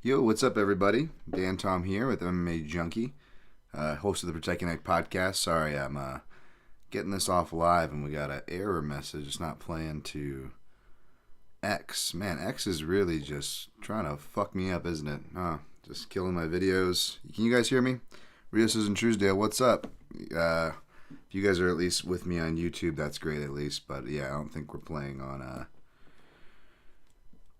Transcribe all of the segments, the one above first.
Yo, what's up, everybody? Dan Tom here with MMA Junkie, host of the Protect Connect podcast. Sorry, I'm getting this off live, and we got an error message. It's not playing to X. Man, X is really just trying to fuck me up, isn't it? Just killing my videos. Can you guys hear me? Rios and Truesdale, what's up? If you guys are at least with me on YouTube, that's great at least. But yeah, I don't think we're playing on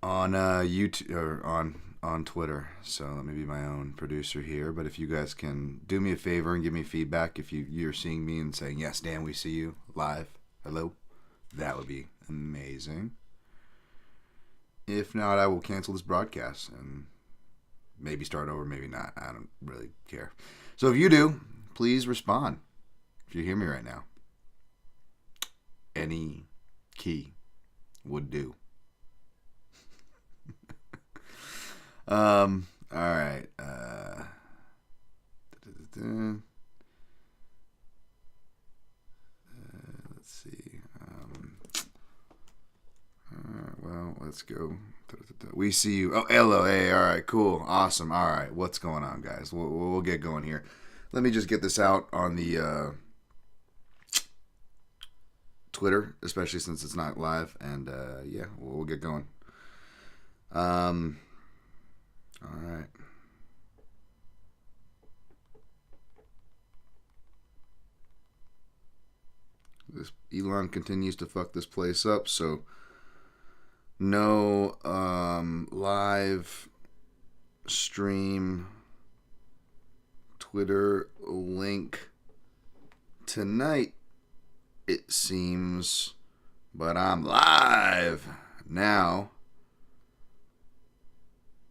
YouTube or on Twitter, so let me be my own producer here. But if you guys can do me a favor and give me feedback, if you're seeing me and saying, yes, Dan, we see you live, hello, that would be amazing. If not, I will cancel this broadcast and maybe start over, maybe not. I don't really care. So if you do, please respond. If you hear me right now, any key would do. All right. Let's see. All right, well, let's go. We see you. Oh, hello. Hey, all right, cool. Awesome. All right, what's going on, guys? We'll get going here. Let me just get this out on the Twitter, especially since it's not live, and yeah, we'll get going. All right. This Elon continues to fuck this place up, so no live stream Twitter link tonight, it seems, but I'm live now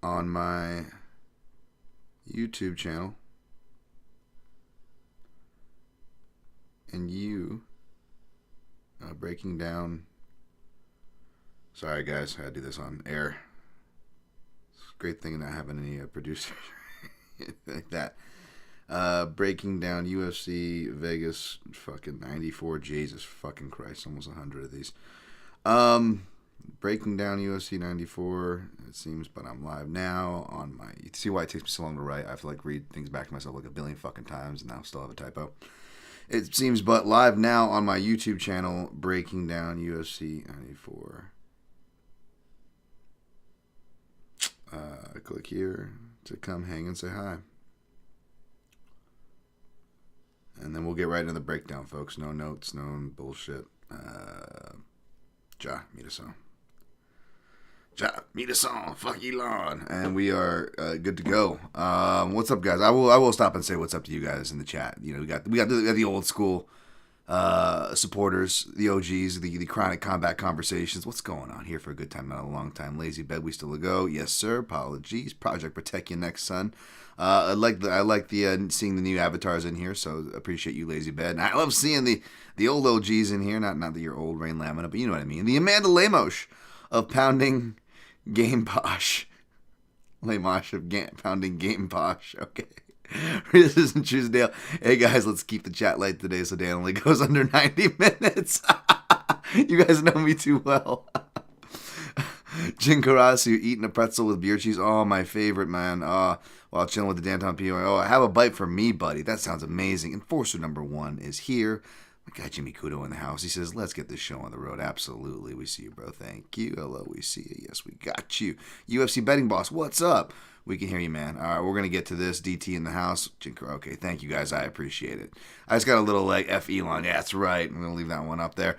on my YouTube channel, and you breaking down. Sorry guys, I had to do this on air. It's a great thing not having any producers like that. Breaking down UFC Vegas fucking 94. Jesus fucking Christ, almost 100 of these. Breaking down UFC 94, it seems, but I'm live now on my... You see why it takes me so long to write? I have to read things back to myself like a billion fucking times, and now still have a typo. It seems, but live now on my YouTube channel, breaking down UFC 94. Click here to come hang and say hi. And then we'll get right into the breakdown, folks. No notes, no bullshit. Meet us on. Meet us on. Fuck Elon. And we are good to go. What's up, guys? I will stop and say what's up to you guys in the chat. You know, we got the old school supporters, the OGs, the chronic combat conversations. What's going on here for a good time, not a long time? Lazy bed, we still go. Yes, sir. Apologies. Project Protect You Next, son. I like the seeing the new avatars in here, so appreciate you, Lazy Bed. And I love seeing the old OGs in here. Not that you're old, Rain Lamina, but you know what I mean. The Amanda Lemos of Pounding Game Posh. Lemos of Pounding Game Posh. Okay. This isn't Truesdale. Hey guys, let's keep the chat light today so Dan only goes under 90 minutes. You guys know me too well. Jin Karasu eating a pretzel with beer cheese. Oh, my favorite, man. While chilling with the Dan Tom PO. Oh, have a bite for me, buddy. That sounds amazing. Enforcer number 1 is here. My guy Jimmy Kudo in the house. He says, let's get this show on the road. Absolutely. We see you, bro. Thank you. Hello, we see you. Yes, we got you. UFC Betting Boss, what's up? We can hear you, man. All right, we're going to get to this. DT in the house. Okay, thank you, guys. I appreciate it. I just got a little, F Elon. Yeah, that's right. I'm going to leave that one up there.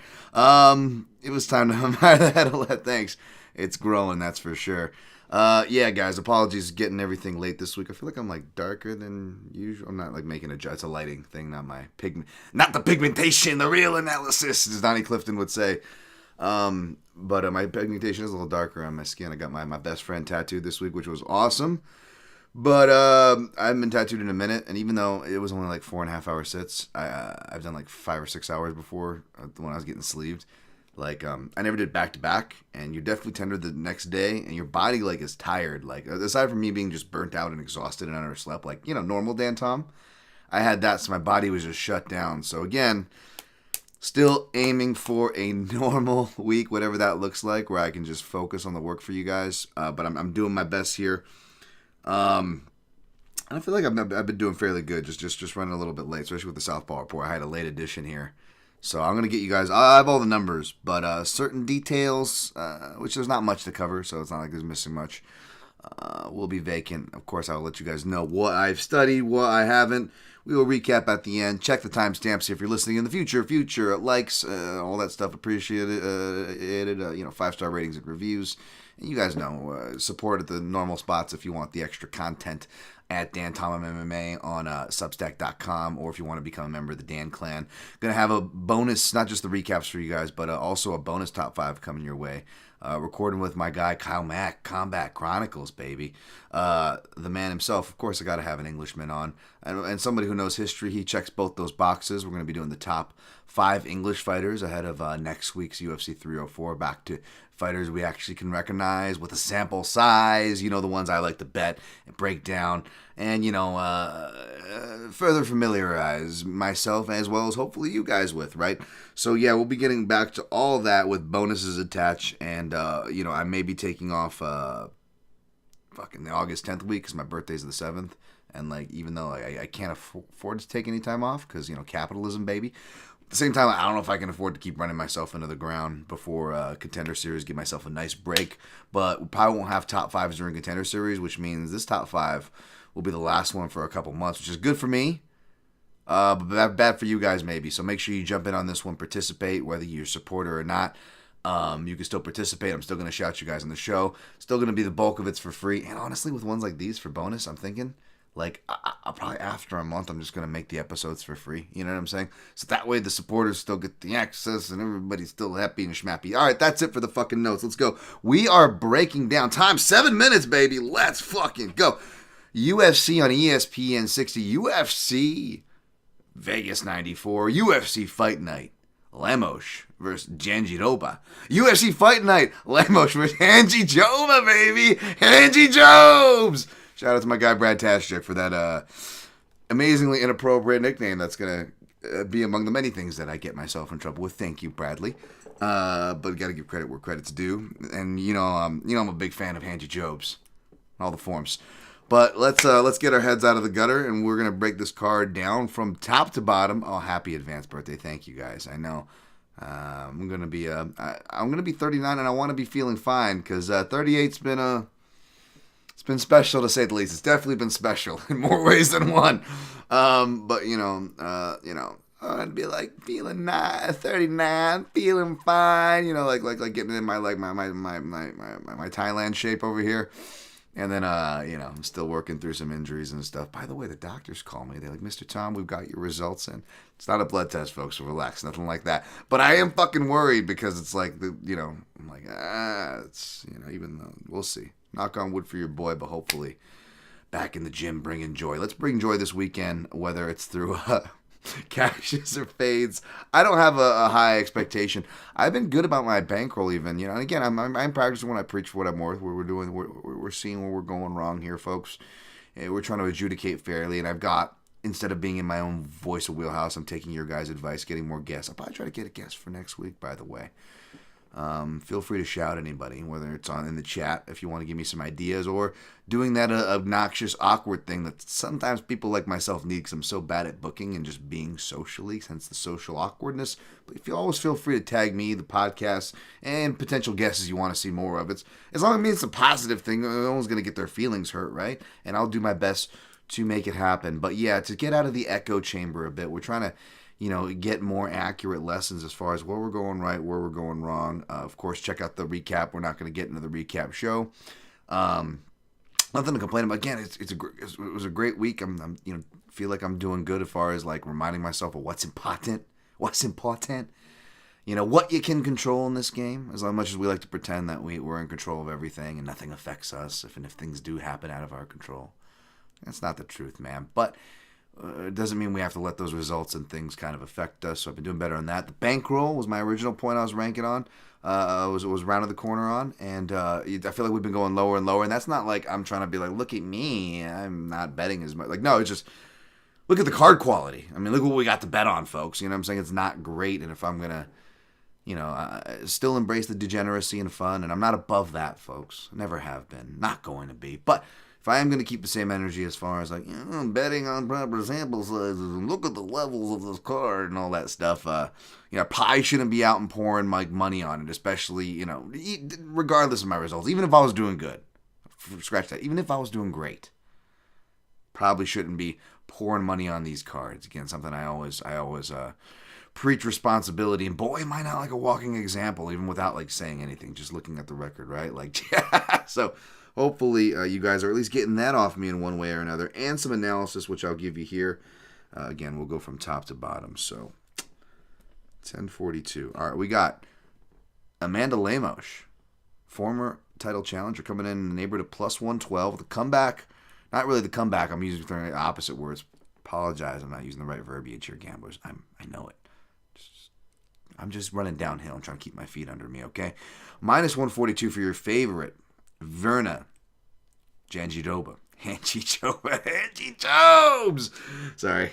It was time to admire the head of lead. Thanks. It's growing, that's for sure. Yeah, guys, apologies getting everything late this week. I feel like I'm, darker than usual. I'm not, making a... It's a lighting thing, not my not the pigmentation, the real analysis, as Donnie Clifton would say. But my pigmentation is a little darker on my skin. I got my best friend tattooed this week, which was awesome. But I haven't been tattooed in a minute, and even though it was only 4.5 hour sits, I've done 5 or 6 hours before when I was getting sleeved. I never did back to back, and you're definitely tender the next day, and your body is tired. Aside from me being just burnt out and exhausted and underslept, normal Dan Tom, I had that, so my body was just shut down. So again, still aiming for a normal week, whatever that looks like, where I can just focus on the work for you guys. But I'm doing my best here. And I feel like I've been doing fairly good, just running a little bit late, especially with the Southpaw report. I had a late edition here. So I'm going to get you guys, I have all the numbers, but certain details, which there's not much to cover, so it's not like there's missing much, will be vacant. Of course, I'll let you guys know what I've studied, what I haven't. We will recap at the end. Check the timestamps if you're listening in the future. Likes, all that stuff appreciated. 5-star ratings and reviews. And you guys know, support at the normal spots if you want the extra content at Dan Tomham MMA on Substack.com, or if you want to become a member of the Dan Clan. Going to have a bonus, not just the recaps for you guys, but also a bonus top 5 coming your way. Recording with my guy Kyle Mack, Combat Chronicles, baby. The man himself. Of course, I got to have an Englishman on. And somebody who knows history. He checks both those boxes. We're going to be doing the top 5 English fighters ahead of next week's UFC 304. Back to fighters we actually can recognize with a sample size. You know, the ones I like to bet and break down. And, further familiarize myself as well as hopefully you guys with, right? So, yeah, we'll be getting back to all that with bonuses attached. And, I may be taking off fucking the August 10th week because my birthday's the 7th. And, even though I can't afford to take any time off because, capitalism, baby. At the same time, I don't know if I can afford to keep running myself into the ground before Contender Series, give myself a nice break. But we probably won't have top 5s during Contender Series, which means this top 5 will be the last one for a couple months, which is good for me, but bad for you guys maybe. So make sure you jump in on this one, participate, whether you're a supporter or not. You can still participate. I'm still going to shout you guys on the show. Still going to be the bulk of it's for free. And honestly, with ones like these for bonus, I'm thinking, I'll probably after a month, I'm just going to make the episodes for free. You know what I'm saying? So that way the supporters still get the access and everybody's still happy and schmappy. All right, that's it for the fucking notes. Let's go. We are breaking down. Time, 7 minutes, baby. Let's fucking go. UFC on ESPN 60. UFC Vegas 94. UFC Fight Night. Lemos versus Janjiroba. UFC Fight Night. Lemos versus Handjijoba, baby. Handjijobes. Shout out to my guy Brad Tashchuk for that amazingly inappropriate nickname that's going to be among the many things that I get myself in trouble with. Thank you, Bradley. But got to give credit where credit's due. And, I'm a big fan of Handjijobes. All the forms. But let's get our heads out of the gutter, and we're going to break this card down from top to bottom. Oh, happy advanced birthday. Thank you, guys. I know. I'm going to be 39, and I want to be feeling fine because 38's been it's been special to say the least. It's definitely been special in more ways than one. But I'd be feeling 39, feeling fine. Like getting in my my Thailand shape over here. And then, I'm still working through some injuries and stuff. By the way, the doctors call me. They're like, Mr. Tom, we've got your results in. It's not a blood test, folks, so relax. Nothing like that. But I am fucking worried because it's like, I'm like, it's, even though, we'll see. Knock on wood for your boy, but hopefully back in the gym bringing joy. Let's bring joy this weekend, whether it's through cashes or fades. I don't have a high expectation. I've been good about my bankroll even, and again, I'm practicing what I preach for what I'm worth. We're seeing where we're going wrong here, folks. We're trying to adjudicate fairly, and I've got, instead of being in my own voice of wheelhouse, I'm taking your guys' advice, getting more guests. I'll probably try to get a guest for next week, by the way. Feel free to shout anybody, whether it's in the chat if you want to give me some ideas, or doing that obnoxious, awkward thing that sometimes people like myself need because I'm so bad at booking and just being socially, hence the social awkwardness. But if you always feel free to tag me, the podcast, and potential guests you want to see more of. As long as it's a positive thing, no one's going to get their feelings hurt, right? And I'll do my best to make it happen. But yeah, to get out of the echo chamber a bit, we're trying to get more accurate lessons as far as where we're going right, where we're going wrong. Of course, check out the recap. We're not going to get into the recap show. Nothing to complain about. Again, it was a great week. I'm feel like I'm doing good as far as reminding myself of what's important. What you can control in this game. As much as we like to pretend that we're in control of everything and nothing affects us, if things do happen out of our control, that's not the truth, man. But it doesn't mean we have to let those results and things kind of affect us. So I've been doing better on that. The bankroll was my original point I was ranking on. Was rounded the corner on. And I feel like we've been going lower and lower. And that's not like I'm trying to be like, look at me. I'm not betting as much. No, it's just look at the card quality. I mean, look what we got to bet on, folks. You know what I'm saying? It's not great. And if I'm going to, still embrace the degeneracy and fun. And I'm not above that, folks. Never have been. Not going to be. But if I am going to keep the same energy as far as like, betting on proper sample sizes and look at the levels of this card and all that stuff, I probably shouldn't be out and pouring like money on it, especially, regardless of my results. Even if I was doing good, scratch that. Even if I was doing great, probably shouldn't be pouring money on these cards. Again, something I always preach responsibility, and boy, am I not like a walking example, even without like saying anything, just looking at the record, right? Like, so hopefully you guys are at least getting that off me in one way or another, and some analysis, which I'll give you here. Again, we'll go from top to bottom. So 1042. All right, we got Amanda Lemos, former title challenger, coming in the neighborhood of plus 112. The comeback, not really the comeback. I'm using the opposite words. Apologize, I'm not using the right verbiage here, gamblers. I know it. I'm just running downhill. I'm trying to keep my feet under me, okay? Minus 142 for your favorite, Virna Jandiroba. Handjijobes! Sorry.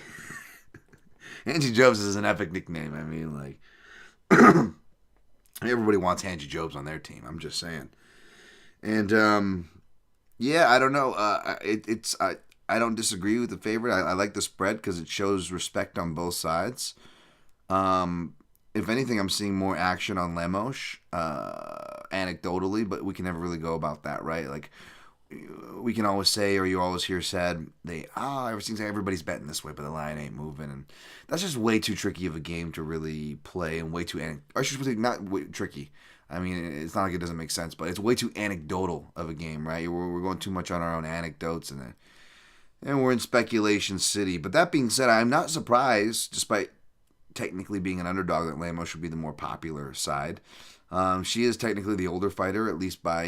Handjijobes is an epic nickname. I mean, like, everybody wants Handjijobes on their team. I'm just saying. And, yeah, I don't know. I don't disagree with the favorite. I like the spread because it shows respect on both sides. If anything, I'm seeing more action on Lemos, anecdotally, but we can never really go about that, right? Like, we can always say, or you always hear said, everybody's betting this way, but the line ain't moving, and that's just way too tricky of a game to really play, and way too, tricky. I mean, it's not like it doesn't make sense, but it's way too anecdotal of a game, right? We're going too much on our own anecdotes, and we're in speculation city. But that being said, I'm not surprised, despite technically being an underdog, that Lemos should be the more popular side. She is technically the older fighter, at least by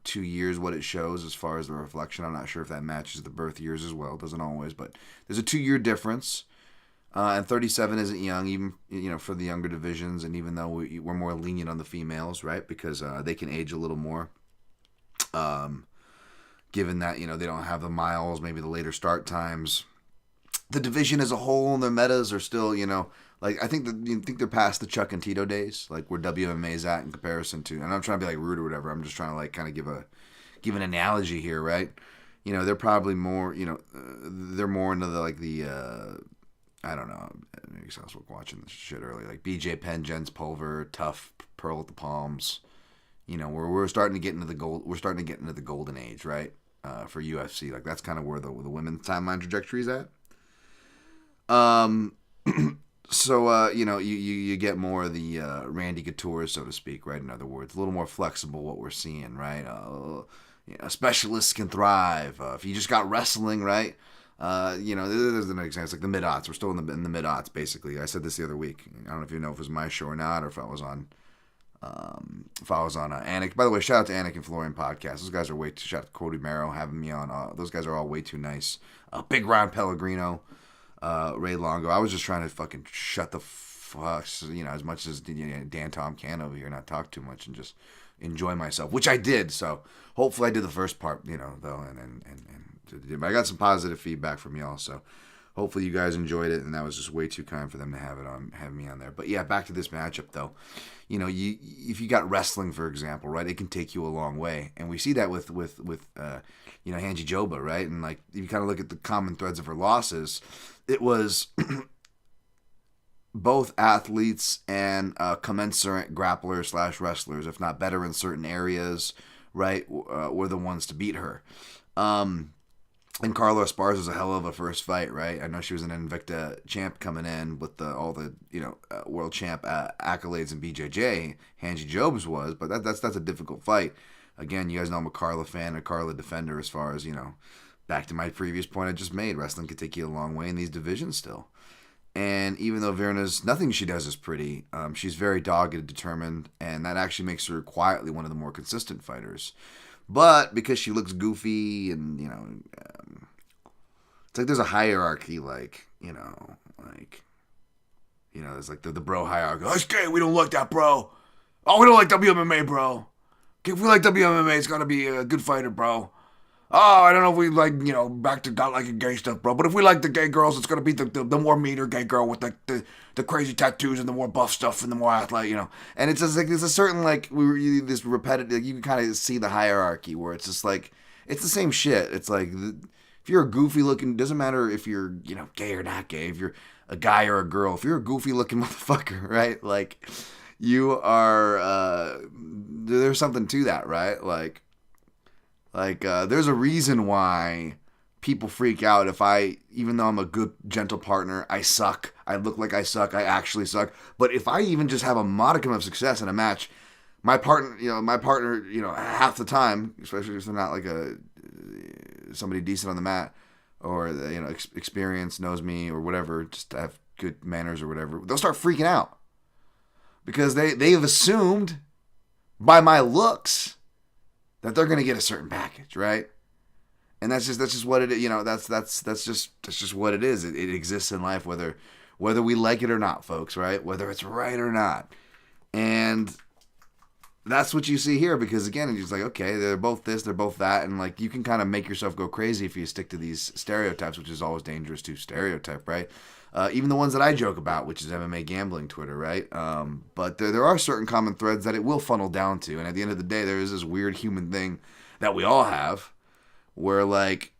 2 years, what it shows as far as the reflection. I'm not sure if that matches the birth years as well. It doesn't always, but there's a 2-year difference. And 37 isn't young, even for the younger divisions. And even though we're more lenient on the females, right, because they can age a little more. Given that they don't have the miles, maybe the later start times. The division as a whole and their metas are still, I think they're past the Chuck and Tito days, like where WMA is at in comparison to. And I'm trying to be like rude or whatever. I'm just trying to like kind of give an analogy here, right? They're probably more, they're more into the I don't know. Maybe I was watching this shit earlier, like BJ Penn, Jens Pulver, Tough, Pearl at the Palms. We're starting to get into the gold. We're starting to get into the golden age, right? For UFC, like that's kind of where the women's timeline trajectory is at. So you get more of the Randy Couture, so to speak, right? In other words, a little more flexible what we're seeing, right? Specialists can thrive. If you just got wrestling, right? There's an example. It's like the mid-aughts. We're still in the mid-aughts, basically. I said this the other week. I don't know if you know if it was my show or not, or if I was on Anik. By the way, shout out to Anik and Florian podcast. Those guys are shout out to Cody Merrow having me on. Those guys are all way too nice. Big Ron Pellegrino, Ray Longo. I was just trying to fucking shut the fuck, as much as Dan Tom can over here, not talk too much and just enjoy myself, which I did. So hopefully I did the first part, though, and I got some positive feedback from y'all. So hopefully you guys enjoyed it, and that was just way too kind for them to have me on there. But yeah, back to this matchup though. If you got wrestling, for example, right, it can take you a long way, and we see that with Handjijoba, right? And like if you kind of look at the common threads of her losses, it was both athletes and commensurate grapplers / wrestlers, if not better in certain areas, right, were the ones to beat her. And Carla Esparza was a hell of a first fight, right? I know she was an Invicta champ coming in with all the world champ accolades in BJJ. Handjijobes was, but that's a difficult fight. Again, you guys know I'm a Carla fan, a Carla defender. As far as back to my previous point I just made, wrestling could take you a long way in these divisions still. And even though Virna's nothing she does is pretty, she's very dogged and determined, and that actually makes her quietly one of the more consistent fighters. But because she looks goofy and, it's like there's a hierarchy, there's like the bro hierarchy. Oh, it's gay, we don't like that, bro. Oh, we don't like WMMA, bro. If we like WMMA, it's got to be a good fighter, bro. Oh, I don't know if we like, back to not liking gay stuff, bro. But if we like the gay girls, it's going to be the more meaner gay girl with the crazy tattoos and the more buff stuff and the more athlete, And it's just like, there's a certain, this repetitive, you can kind of see the hierarchy where it's just like, it's the same shit. It's like, if you're a goofy looking, doesn't matter if you're, gay or not gay, if you're a guy or a girl, if you're a goofy looking motherfucker, right? Like, you are, there's something to that, right? Like, there's a reason why people freak out if even though I'm a good, gentle partner, I suck. I look like I suck. I actually suck. But if I even just have a modicum of success in a match, my partner, half the time, especially if they're not like somebody decent on the mat, or experience, knows me or whatever, just have good manners or whatever, they'll start freaking out because they've assumed by my looks that they're gonna get a certain package, right? And that's just what it is. That's just what it is. It exists in life, whether we like it or not, folks, right? Whether it's right or not. And that's what you see here, because again, it's just like, okay, they're both this, they're both that, and like, you can kind of make yourself go crazy if you stick to these stereotypes, which is always dangerous to stereotype, right? Even the ones that I joke about, which is MMA gambling Twitter, right? But there are certain common threads that it will funnel down to, and at the end of the day, there is this weird human thing that we all have, where like,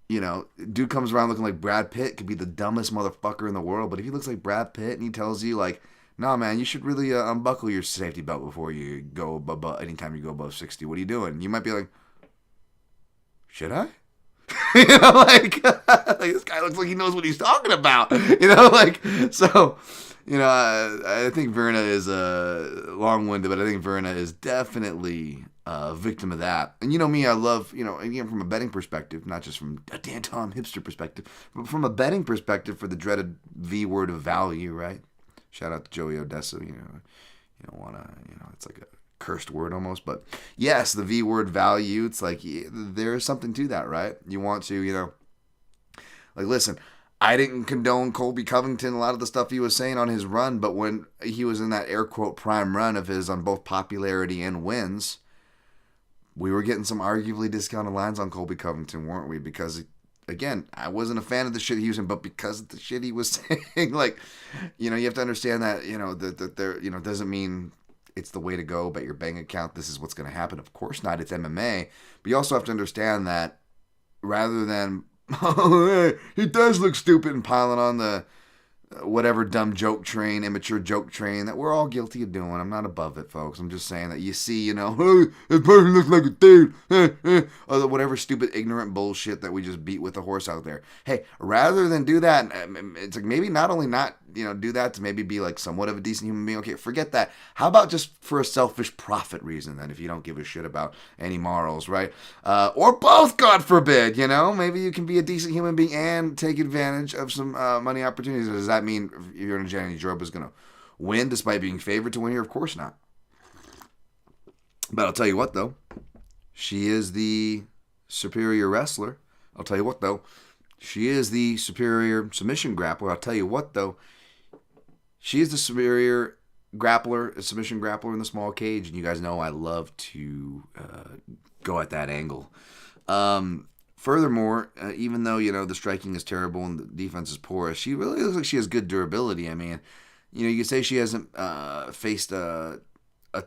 dude comes around looking like Brad Pitt, could be the dumbest motherfucker in the world, but if he looks like Brad Pitt and he tells you like, nah, man, you should really unbuckle your safety belt before you go above, anytime you go above 60. What are you doing? You might be like, should I? Like this guy looks like he knows what he's talking about. So, I think Verna is long-winded, but I think Verna is definitely a victim of that. And me, I love, again, from a betting perspective, not just from a Dan Tom hipster perspective, but from a betting perspective for the dreaded V word of value, right? Shout out to Joey Odessa. You don't want to, it's like a cursed word almost. But yes, the V word value, it's like, there's something to that, right? You want to, like, listen, I didn't condone Colby Covington, a lot of the stuff he was saying on his run, but when he was in that air quote prime run of his on both popularity and wins, we were getting some arguably discounted lines on Colby Covington, weren't we? Because again, I wasn't a fan of the shit he was in, but because of the shit he was saying, like, you have to understand that, that there, doesn't mean it's the way to go, bet your bank account, this is what's going to happen. Of course not, it's MMA. But you also have to understand that rather than, oh, he does look stupid and piling on the whatever dumb joke train, immature joke train that we're all guilty of doing. I'm not above it, folks. I'm just saying that you see, oh, this person looks like a dude, or whatever stupid, ignorant bullshit that we just beat with a horse out there. Hey, rather than do that, it's like maybe not only not, do that to maybe be like somewhat of a decent human being. Okay, forget that. How about just for a selfish profit reason then, if you don't give a shit about any morals, right? Or both, God forbid, maybe you can be a decent human being and take advantage of some money opportunities. Does that mean Usman-Thomas is going to win despite being favored to win here? Of course not. But I'll tell you what, though. She is the superior wrestler. I'll tell you what, though. She is the superior submission grappler. I'll tell you what, though. She is the superior grappler, submission grappler in the small cage. And you guys know I love to go at that angle. Furthermore, even though, the striking is terrible and the defense is poor, she really looks like she has good durability. I mean, you could say she hasn't faced a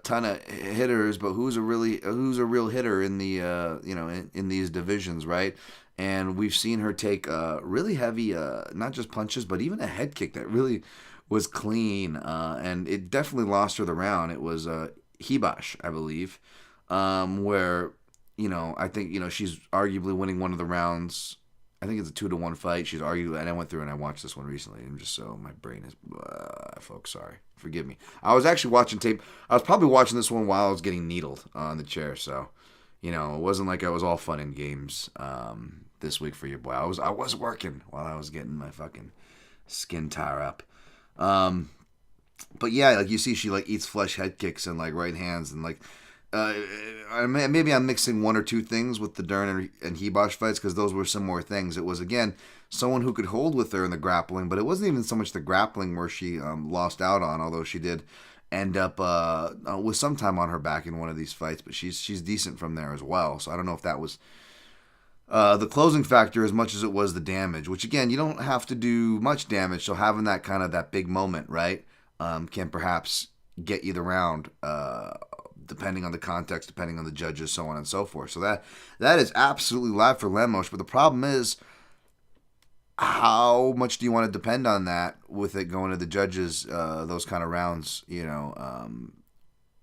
ton of hitters, but who's a real hitter in the, in these divisions, right? And we've seen her take really heavy, not just punches, but even a head kick that really was clean, and it definitely lost her the round. It was Hibash, I believe, where, I think, she's arguably winning one of the rounds. I think it's a 2-1 fight. She's arguably, and I went through and I watched this one recently. I'm just so, my brain is, folks, sorry. Forgive me. I was actually watching tape. I was probably watching this one while I was getting needled on the chair, so, it wasn't like I was all fun and games this week for your boy. I was working while I was getting my fucking skin tire up. But yeah, like you see, she like eats flush head kicks and like right hands and like, maybe I'm mixing one or two things with the Dern and Hibash fights because those were similar things. It was again someone who could hold with her in the grappling, but it wasn't even so much the grappling where she lost out on, although she did end up with some time on her back in one of these fights. But she's decent from there as well. So I don't know if that was the closing factor as much as it was the damage, which again, you don't have to do much damage. So having that kind of that big moment, right, can perhaps get you the round depending on the context, depending on the judges, so on and so forth. So that is absolutely live for Lemos. But the problem is, how much do you want to depend on that with it going to the judges, those kind of rounds,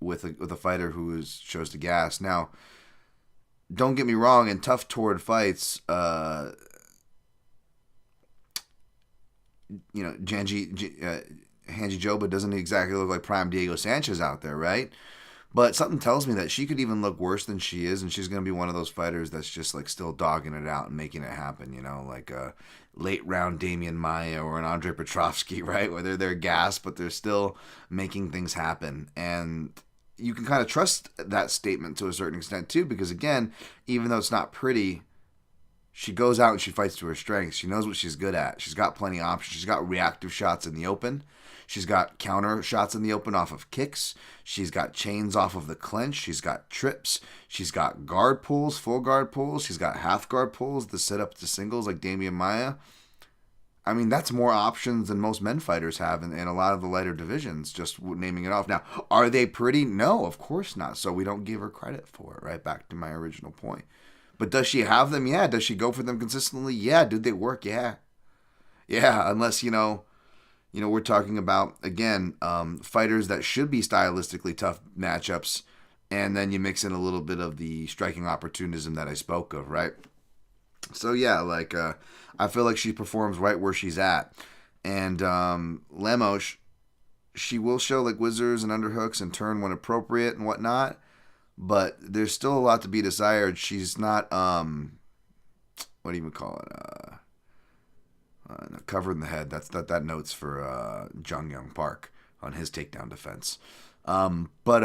with a fighter who shows the gas. Now, don't get me wrong, in tough toward fights, HANJIJOBA doesn't exactly look like prime Diego Sanchez out there, right? But something tells me that she could even look worse than she is, and she's going to be one of those fighters that's just like still dogging it out and making it happen, like a late round Damian Maia or an Andre Petrovsky, right? Where they're gassed, but they're still making things happen. And you can kind of trust that statement to a certain extent too, because again, even though it's not pretty, she goes out and she fights to her strengths. She knows what she's good at. She's got plenty of options. She's got reactive shots in the open. She's got counter shots in the open off of kicks. She's got chains off of the clinch. She's got trips. She's got guard pulls, full guard pulls. She's got half guard pulls, the sit up to singles like Damian Maia. I mean, that's more options than most men fighters have in a lot of the lighter divisions, just naming it off. Now, are they pretty? No, of course not. So we don't give her credit for it, right? Back to my original point. But does she have them? Yeah. Does she go for them consistently? Yeah. Do they work? Yeah. Yeah, unless, we're talking about, again, fighters that should be stylistically tough matchups, and then you mix in a little bit of the striking opportunism that I spoke of, right? So, yeah, I feel like she performs right where she's at. And Lemos, she will show, whizzers and underhooks and turn when appropriate and whatnot, but there's still a lot to be desired. She's not, what do you call it? Covering the head. That note's for Jung Young Park on his takedown defense. But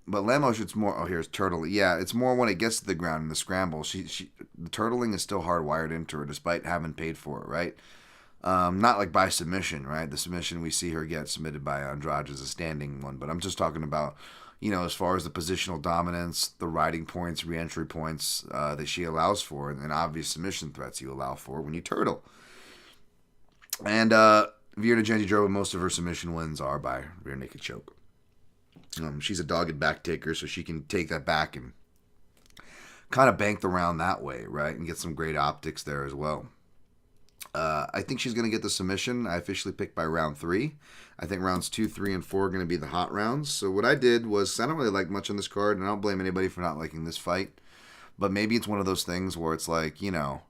Lemos, it's more. Oh, here's Turtle. Yeah, it's more when it gets to the ground in the scramble. The turtling is still hardwired into her, despite having paid for it, right? Not like by submission, right? The submission we see her get submitted by Andrade is a standing one, but I'm just talking about, as far as the positional dominance, the riding points, re-entry points that she allows for, and obvious submission threats you allow for when you turtle. And Virna-Jandiroba, most of her submission wins are by rear naked choke. She's a dogged back taker, so she can take that back and kind of bank the round that way, right? And get some great optics there as well. I think she's going to get the submission. I officially picked by round 3. I think rounds 2, 3, and 4 are going to be the hot rounds. So what I did was, I don't really like much on this card, and I don't blame anybody for not liking this fight. But maybe it's one of those things where it's like, the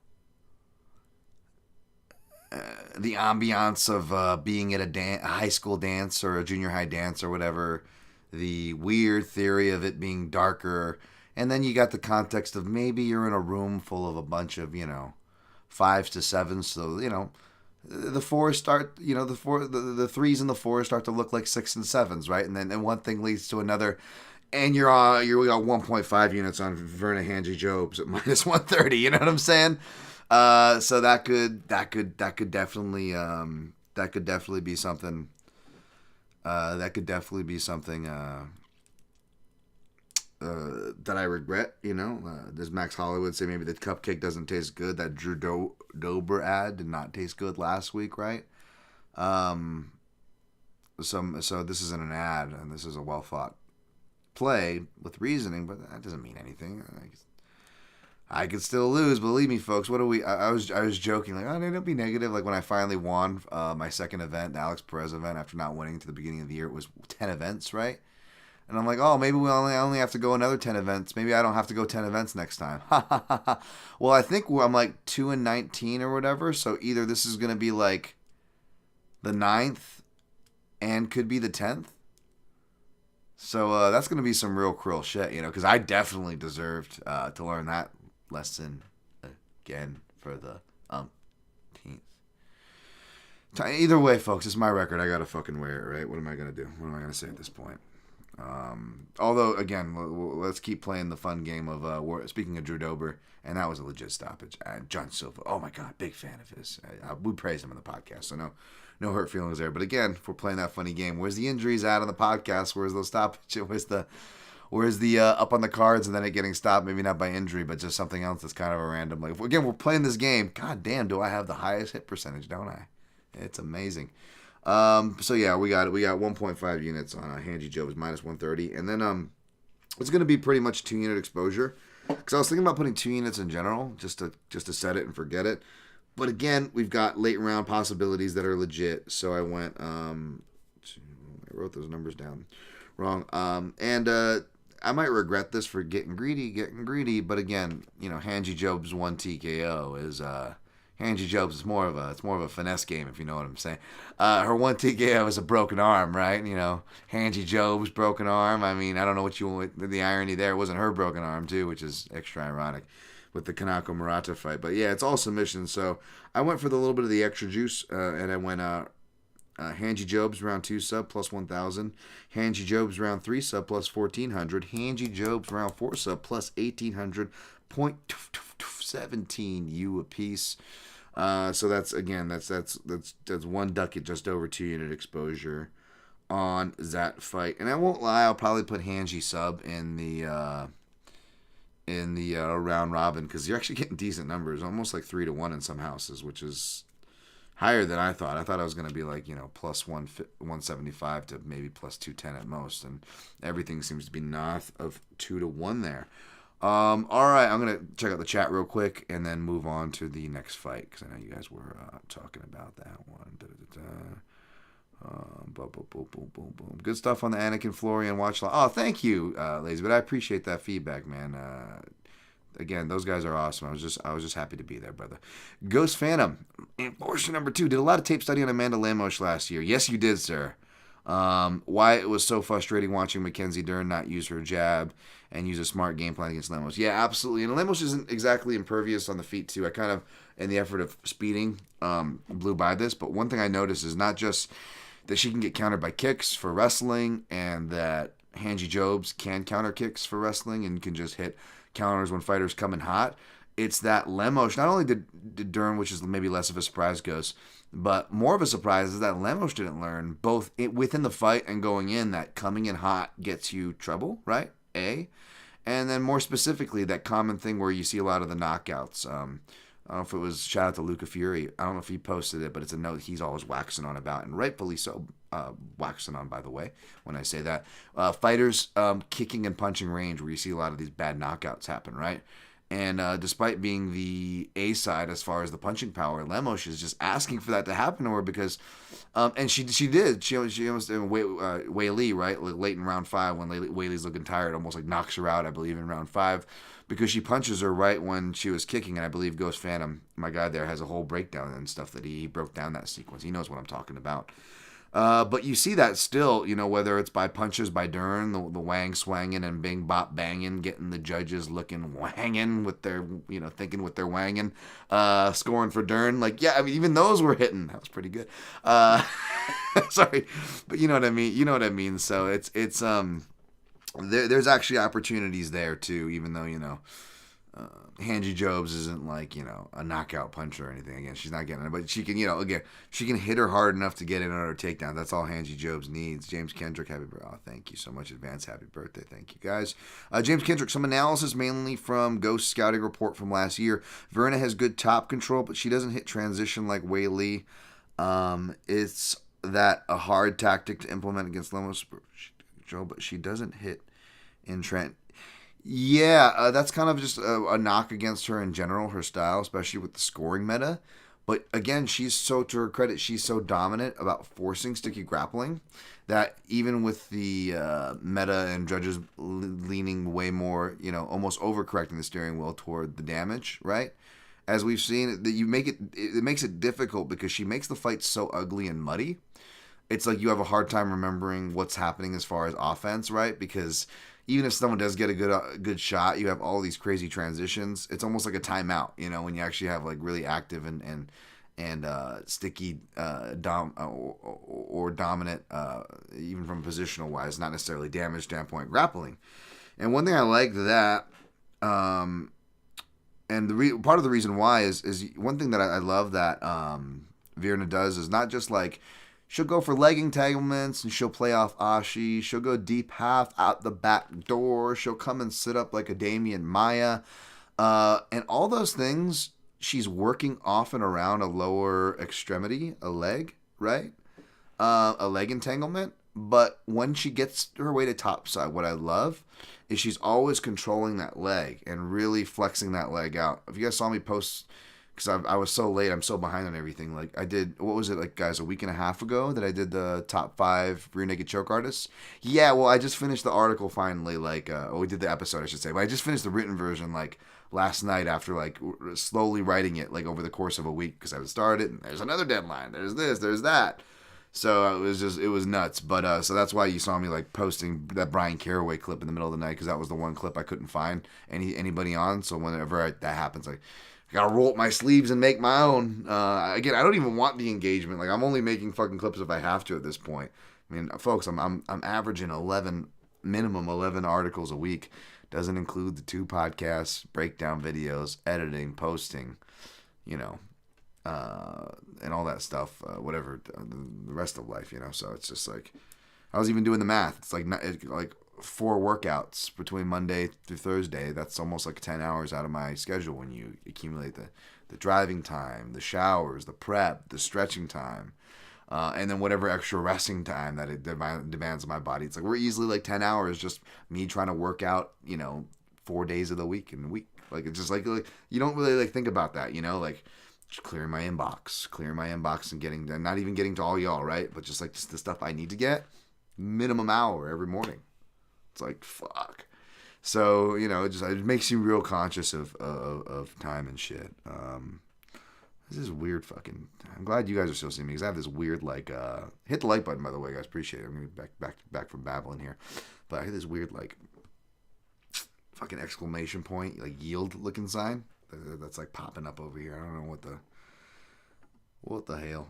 ambiance of being at a high school dance or a junior high dance or whatever, the weird theory of it being darker, and then you got the context of maybe you're in a room full of a bunch of, 5s to 7s, so the 4s start, the 3s and the 4s start to look like 6 and 7s, right? And then one thing leads to another, and we got 1.5 units on Virna-Jandiroba at minus 130. You know what I'm saying? So that could definitely be something. That could definitely be something that I regret, Does Max Hollywood say maybe the cupcake doesn't taste good? That Drew Dober ad did not taste good last week, right? So this isn't an ad, and this is a well-thought play with reasoning, but that doesn't mean anything. I could still lose, believe me, folks. What do we? I was joking, don't be negative. Like when I finally won my second event, the Alex Perez event, after not winning to the beginning of the year, it was 10 events, right? And I'm like, oh, maybe we only have to go another 10 events. Maybe I don't have to go 10 events next time. Well, I think I'm 2-19 or whatever. So either this is going to be the 9th and could be the 10th. So that's going to be some real cruel shit, because I definitely deserved to learn that lesson again for the 10th. Either way, folks, it's my record. I got to fucking wear it, right? What am I going to do? What am I going to say at this point? Although, again, let's keep playing the fun game of, speaking of Drew Dober, and that was a legit stoppage. Durden-Silva, oh my God, big fan of his. We praise him on the podcast, so no hurt feelings there. But again, if we're playing that funny game, where's the injuries at on the podcast? Where's those stoppages? Where's the up on the cards and then it getting stopped? Maybe not by injury, but just something else that's kind of a random. Again, we're playing this game. God damn, do I have the highest hit percentage, don't I? It's amazing. So yeah, we got 1.5 units on HANJIJOBA's minus 130, and then it's going to be pretty much 2-unit exposure. Because I was thinking about putting 2 units in general, just to set it and forget it. But again, we've got late round possibilities that are legit. So I went. I wrote those numbers down wrong. And I might regret this for getting greedy. But again, HANJIJOBA's 1 TKO is HANJIJOBA's is more of a finesse game, if you know what I'm saying. Her 1 TKO is a broken arm, right? HANJIJOBA's broken arm. I mean, I don't know what you want with the irony there. It wasn't her broken arm too, which is extra ironic with the Kanako Murata fight. But yeah, it's all submissions. So I went for the little bit of the extra juice, and I went HANJIJOBA's round 2 sub plus 1,000. HANJIJOBA's round 3 sub plus 1,400. HANJIJOBA's round 4 sub plus 1,800. 0.17 U a piece. So that's 1 ducat, just over 2-unit exposure on that fight. And I won't lie, I'll probably put HANJI sub in the round robin, because you're actually getting decent numbers, almost like 3-1 in some houses, which is higher than I thought. I thought I was going to be like, plus 175 to maybe plus 210 at most, and everything seems to be north of 2-1 there. All right, I'm going to check out the chat real quick and then move on to the next fight, because I know you guys were talking about that one. Boom, boom, boom, boom, boom, boom. Good stuff on the Anakin Florian watch. Oh, thank you, Lazy, but I appreciate that feedback, man. Again, those guys are awesome. I was just happy to be there, brother. Ghost Phantom, portion number 2. Did a lot of tape study on Amanda Lemos last year. Yes, you did, sir. Why it was so frustrating watching Mackenzie Dern not use her jab and use a smart game plan against Lemos. Yeah, absolutely. And Lemos isn't exactly impervious on the feet, too. I kind of, in the effort of speeding, blew by this. But one thing I noticed is not just that she can get countered by kicks for wrestling, and that HANJIJOBA's can counter kicks for wrestling and can just hit counters when fighters come in hot. It's that Lemos, not only did Dern, which is maybe less of a surprise, Ghost, but more of a surprise is that Lemos didn't learn, both within the fight and going in, that coming in hot gets you trouble, right? And then more specifically, that common thing where you see a lot of the knockouts. I don't know if it was, shout out to Luca Fury. I don't know if he posted it, but it's a note he's always waxing on about, and rightfully so, waxing on, by the way, when I say that. Fighters kicking and punching range, where you see a lot of these bad knockouts happen, right? And despite being the A side as far as the punching power, Lemos is just asking for that to happen to her, because, and she did. She almost Wei Lee, right, late in round 5 when Wei Lee's looking tired, almost like knocks her out, I believe, in round 5, because she punches her right when she was kicking. And I believe Ghost Phantom, my guy there, has a whole breakdown and stuff that he broke down that sequence. He knows what I'm talking about. But you see that still, whether it's by punches by Dern, the wang swanging and bing bop banging, getting the judges looking wanging with their, thinking with their wanging, scoring for Dern. Like, yeah, I mean, even those were hitting. That was pretty good. Sorry, but you know what I mean. So it's there's actually opportunities there too, even though, HANJIJOBA's isn't like, a knockout puncher or anything. Again, she's not getting it, but she can, again, she can hit her hard enough to get in on her takedown. That's all HANJIJOBA's needs. James Kendrick, happy birthday. Oh, thank you so much. Advance happy birthday. Thank you, guys. James Kendrick, some analysis mainly from Ghost scouting report from last year. Verna has good top control, but she doesn't hit transition like Wei Lee. It's that a hard tactic to implement against Lemos, but she doesn't hit in Trent. Yeah, that's kind of just a knock against her in general, her style, especially with the scoring meta. But again, to her credit, she's so dominant about forcing sticky grappling that even with the meta and judges leaning way more, almost overcorrecting the steering wheel toward the damage, right? As we've seen, that it makes it difficult, because she makes the fight so ugly and muddy. It's like you have a hard time remembering what's happening as far as offense, right? Because even if someone does get a good shot, you have all these crazy transitions. It's almost like a timeout, when you actually have like really active and sticky or dominant, even from positional wise, not necessarily damage standpoint, grappling. And one thing I like that, and part of the reason why is one thing that I love that Virna does is not just like, she'll go for leg entanglements and she'll play off Ashi. She'll go deep half out the back door. She'll come and sit up like a Damian Maya. And all those things, she's working off and around a lower extremity, a leg, right? a leg entanglement. But when she gets her way to topside, what I love is she's always controlling that leg and really flexing that leg out. If you guys saw me post, because I was so late, I'm so behind on everything. Like I did, what was it like, guys? A week and a half ago that I did the top 5 rear naked choke artists. Yeah, well, I just finished the article finally. Like, we did the episode, I should say. But I just finished the written version like last night after like slowly writing it like over the course of a week because I would start it and there's another deadline. There's this, there's that. So it was nuts. But so that's why you saw me like posting that Brian Caraway clip in the middle of the night because that was the one clip I couldn't find anybody on. So whenever that happens, like I gotta roll up my sleeves and make my own. Again, I don't even want the engagement. Like I'm only making fucking clips if I have to at this point. I mean, folks, I'm averaging minimum 11 articles a week. Doesn't include the 2 podcasts, breakdown videos, editing, posting, and all that stuff, whatever, the rest of life, So it's just like, I was even doing the math. It's like 4 workouts between Monday through Thursday. That's almost like 10 hours out of my schedule when you accumulate the driving time, the showers, the prep, the stretching time, and then whatever extra resting time that it demands of my body. It's like we're easily like 10 hours just me trying to work out, 4 days of the week in a week. Like it's just like you don't really like think about that, like just clearing my inbox and getting, not even getting to all y'all, right? But just the stuff I need to get, minimum hour every morning. It's like, fuck. So, it makes you real conscious of time and shit. This is weird fucking, I'm glad you guys are still seeing me because I have this weird, hit the like button, by the way, guys. Appreciate it. I'm going to be back from babbling here. But I hit this weird, fucking exclamation point, yield looking sign. That's popping up over here. I don't know what the hell.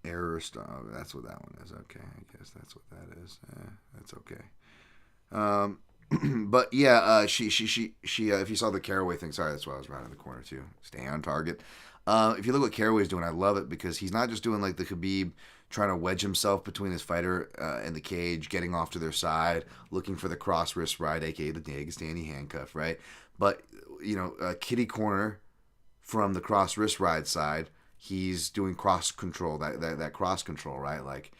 Error star. That's what that one is. Okay, I guess that's what that is. That's okay. But yeah, she if you saw the Caraway thing, sorry, that's why I was right in the corner too. Stay on target. If you look what Caraway's doing, I love it because he's not just doing like the Khabib trying to wedge himself between his fighter and the cage, getting off to their side, looking for the cross wrist ride, aka the Dagestani handcuff, right? But kitty corner from the cross wrist ride side, he's doing cross control, that cross control, right? Like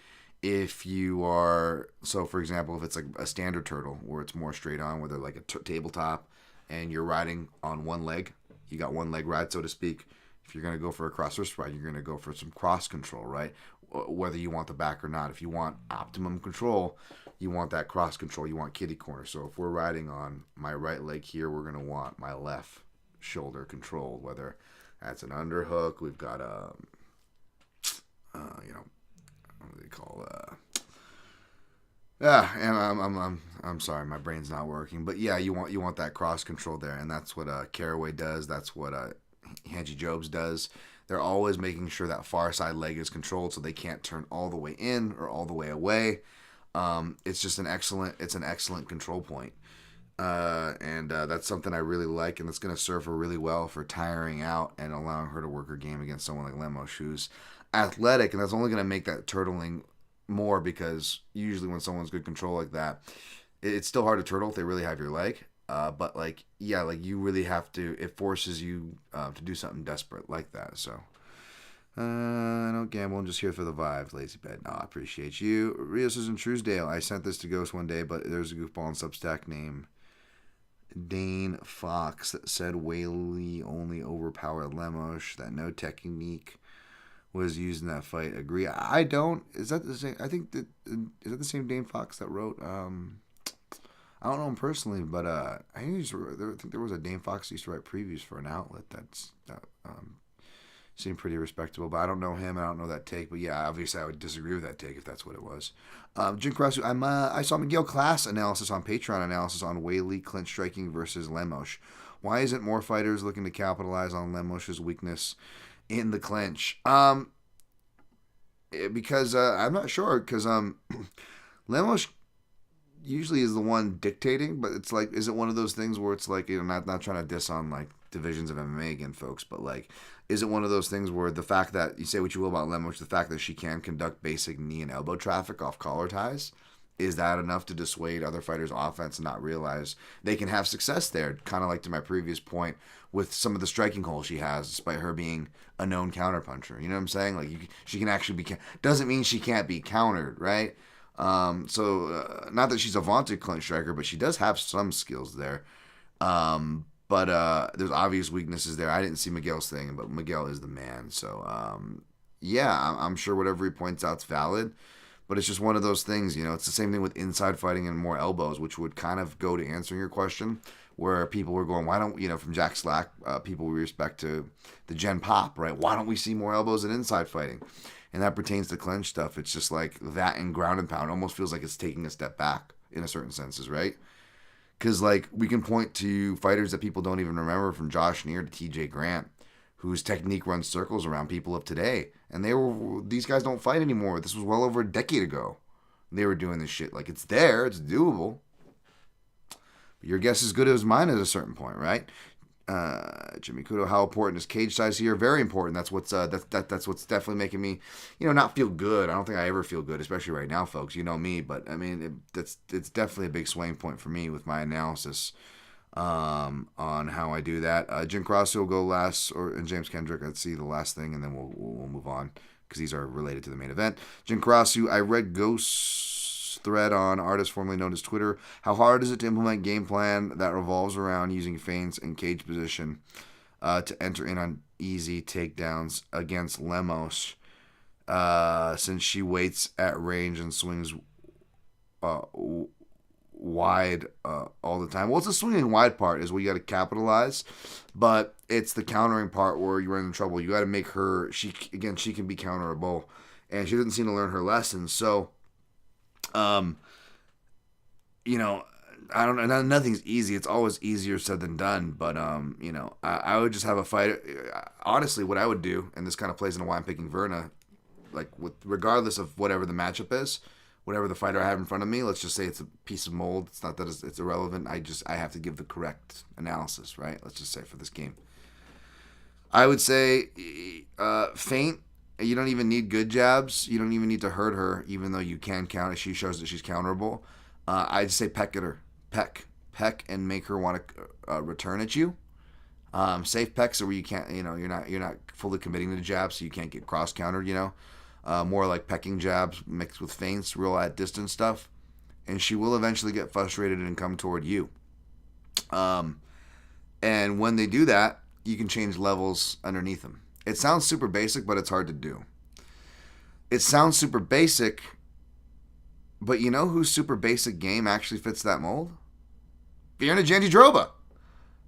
if you are, so for example, if it's like a standard turtle where it's more straight on, where they're like a tabletop and you're riding on one leg, you got one leg ride, so to speak. If you're going to go for a cross wrist ride, you're going to go for some cross control, right? Whether you want the back or not. If you want optimum control, you want that cross control. You want kitty corner. So if we're riding on my right leg here, we're going to want my left shoulder controlled, whether that's an underhook. We've got what do they call and I'm sorry, my brain's not working. But yeah, you want that cross control there, and that's what Caraway does. That's what HANJIJOBA does. They're always making sure that far side leg is controlled so they can't turn all the way in or all the way away. It's just an excellent control point. And that's something I really like, and that's going to serve her really well for tiring out and allowing her to work her game against someone like Lemos, who's athletic, and that's only going to make that turtling more because usually when someone's good control like that, it's still hard to turtle if they really have your leg. But you really have to, it forces you to do something desperate like that. So I don't gamble, I'm just here for the vibes, lazy bed. No, I appreciate you. Rios is in Truesdale. I sent this to Ghost one day, but there's a goofball on Substack named Dane Fox that said Whaley only overpowered Lemos, that no technique was used in that fight. Agree? I don't. Is that the same? I think that is that the same Dane Fox that wrote. I don't know him personally, but I think there was a Dane Fox who used to write previews for an outlet that seemed pretty respectable. But I don't know him. I don't know that take. But yeah, obviously I would disagree with that take if that's what it was. Jim Cross, I saw Miguel Class analysis on Patreon analysis on Whaley clinch striking versus Lemos. Why isn't more fighters looking to capitalize on Lemos' weakness in the clinch? Because I'm not sure. Because Lemos usually is the one dictating, but it's like, is it one of those things where it's like, not trying to diss on like divisions of MMA again, folks, but like, is it one of those things where the fact that you say what you will about Lemos, the fact that she can conduct basic knee and elbow traffic off collar ties, Is that enough to dissuade other fighters' offense and not realize they can have success there? Kind of like to my previous point with some of the striking holes she has, despite her being a known counterpuncher. You know what I'm saying? Like she can actually be. Doesn't mean she can't be countered, right? Not that she's a vaunted clinch striker, but she does have some skills there. But there's obvious weaknesses there. I didn't see Miguel's thing, but Miguel is the man. So yeah, I'm sure whatever he points out's valid. But it's just one of those things, you know. It's the same thing with inside fighting and more elbows, which would kind of go to answering your question, where people were going, why don't, you know, from Jack Slack, people we respect to the Gen Pop, right? Why don't we see more elbows in inside fighting? And that pertains to clinch stuff. It's just like that and ground and pound. It almost feels like it's taking a step back in a certain senses, right? Because, like, we can point to fighters that people don't even remember, from Josh Neer to TJ Grant, whose technique runs circles around people of today. And these guys don't fight anymore. This was well over a decade ago. They were doing this shit. Like, it's there. It's doable. But your guess is as good as mine at a certain point, right? Jimmy Kudo, how important is cage size here? Very important. That's what's that's what's definitely making me, you know, not feel good. I don't think I ever feel good, especially right now, folks. You know me, but I mean, it's definitely a big swing point for me with my analysis on how I do that. Jim Crossy will go last, and James Kendrick. Let's see the last thing, and then we'll move on because these are related to the main event. Jim Crossy, I read Ghost's thread on artist formerly known as Twitter. How hard is it to implement game plan that revolves around using feints and cage position to enter in on easy takedowns against Lemos, since she waits at range and swings wide all the time? Well, it's the swinging wide part is where you got to capitalize, but it's the countering part where you run into trouble. You got to make her, she can be counterable, and she doesn't seem to learn her lessons. So, you know, I don't know. Nothing's easy. It's always easier said than done. But you know, I would just have a fight. Honestly, what I would do, and this kind of plays into why I'm picking Verna, like regardless of whatever the matchup is, whatever the fighter I have in front of me. Let's just say it's a piece of mold. It's not that it's irrelevant. I have to give the correct analysis, right? Let's just say for this game, I would say feint. You don't even need good jabs. You don't even need to hurt her, even though you can counter. She shows that she's counterable. I'd say peck at her. Peck, and make her want to return at you. Safe pecks are where you can't, you know, you're not fully committing to the jab, so you can't get cross countered. You know, more like pecking jabs mixed with feints, real at distance stuff, and she will eventually get frustrated and come toward you. And when they do that, you can change levels underneath them. It sounds super basic, but it's hard to do. It sounds super basic, but you know whose super basic game actually fits that mold? Lemos-HANDJIJOBA.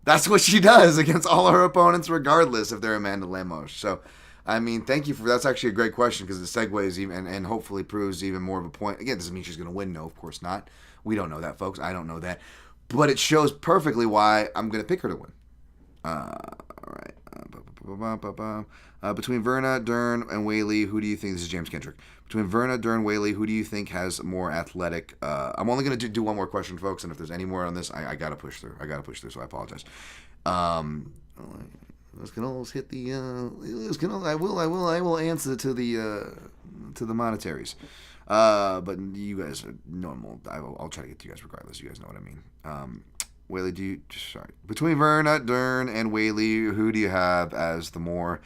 That's what she does against all her opponents, regardless if they're Amanda Lemos. So, I mean, thank you for that's actually a great question, because it segues even and hopefully proves even more of a point. Again, doesn't mean she's going to win. No, of course not. We don't know that, folks. I don't know that. But it shows perfectly why I'm going to pick her to win. All right. Between Verna, Dern, and Weili, who do you think? This is James Kendrick. Between Verna, Dern, Weili, who do you think has more athletic? I'm only going to do one more question, folks, and if there's any more on this, I got to push through. So I apologize. Let's can almost hit the. I will answer to the monetaries. But you guys are normal. I'll try to get to you guys regardless. You guys know what I mean. Weili, between Verna, Dern, and Weili, who do you have as the more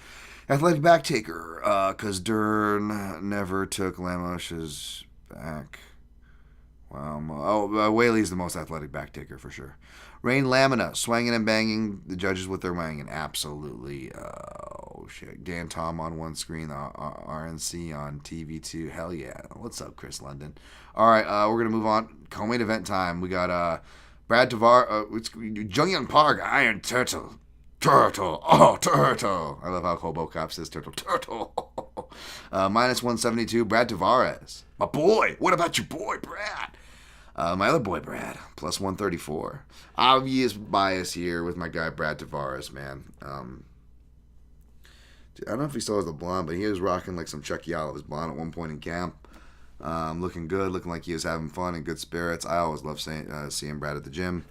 athletic back taker? Because Dern never took Lemos' back. Wow. Weili's the most athletic back taker for sure. Rain Lamina, swinging and banging the judges with their wanging. Absolutely. Oh, shit. Dan Tom on one screen, RNC on TV2. Hell yeah. What's up, Chris London? All right, we're going to move on. Co-main event time. We got Brad Tavares, Jung Park, Iron Turtle. Turtle. Oh, Turtle. I love how Hobocop says Turtle. Turtle. Minus 172, Brad Tavares. My boy. What about your boy, Brad? My other boy, Brad, plus 134. Obvious bias here with my guy, Brad Tavares, man. Dude, I don't know if he still has the blonde, but he was rocking like some Chucky Oliver's blonde at one point in camp. Looking good, looking like he was having fun and good spirits. I always love seeing Brad at the gym.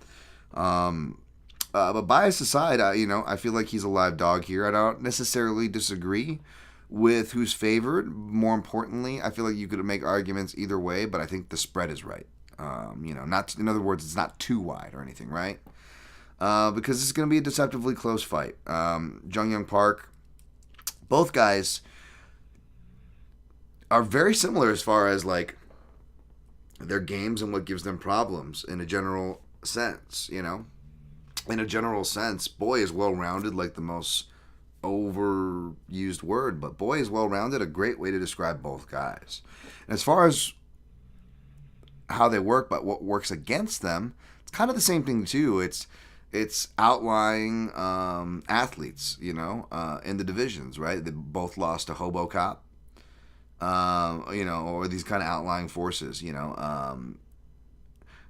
But bias aside, I feel like he's a live dog here. I don't necessarily disagree with who's favored. More importantly, I feel like you could make arguments either way, but I think the spread is right. Not in other words, it's not too wide or anything, right? Because this is going to be a deceptively close fight. Jung Young Park, both guys are very similar as far as like their games and what gives them problems in a general sense. In a general sense, boy is well-rounded, like the most overused word, but boy is well-rounded, a great way to describe both guys. And as far as how they work, but what works against them, it's kind of the same thing too. It's outlying athletes, in the divisions, right? They both lost to Holobaugh-Kruschewsky, or these kind of outlying forces,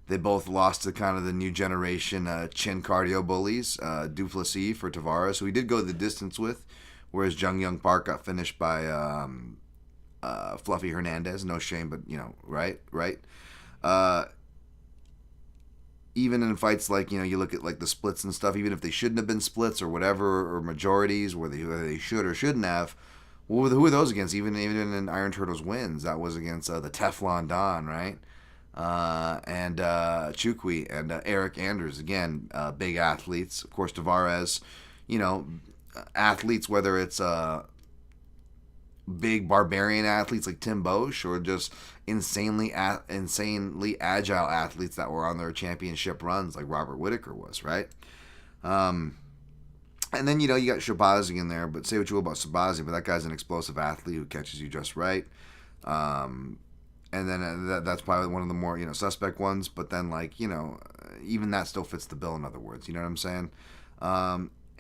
They both lost to kind of the new generation chin cardio bullies, Duplessis for Tavares, who he did go the distance with, whereas Jung Young Park got finished by Fluffy Hernandez. No shame, but, right? Even in fights like, you look at like the splits and stuff, even if they shouldn't have been splits or whatever, or majorities, whether they should or shouldn't have, who are those against? Even in Iron Turtle's wins, that was against the Teflon Don, right? And Chukwi and Eric Anders, again, big athletes. Of course, Tavares, athletes, whether it's big barbarian athletes like Tim Bosch or just insanely agile athletes that were on their championship runs like Robert Whittaker was, right? And then, you got Shabazi in there, but say what you will about Shabazi, but that guy's an explosive athlete who catches you just right. And then that's probably one of the more, suspect ones. But then, even that still fits the bill, in other words. You know what I'm saying?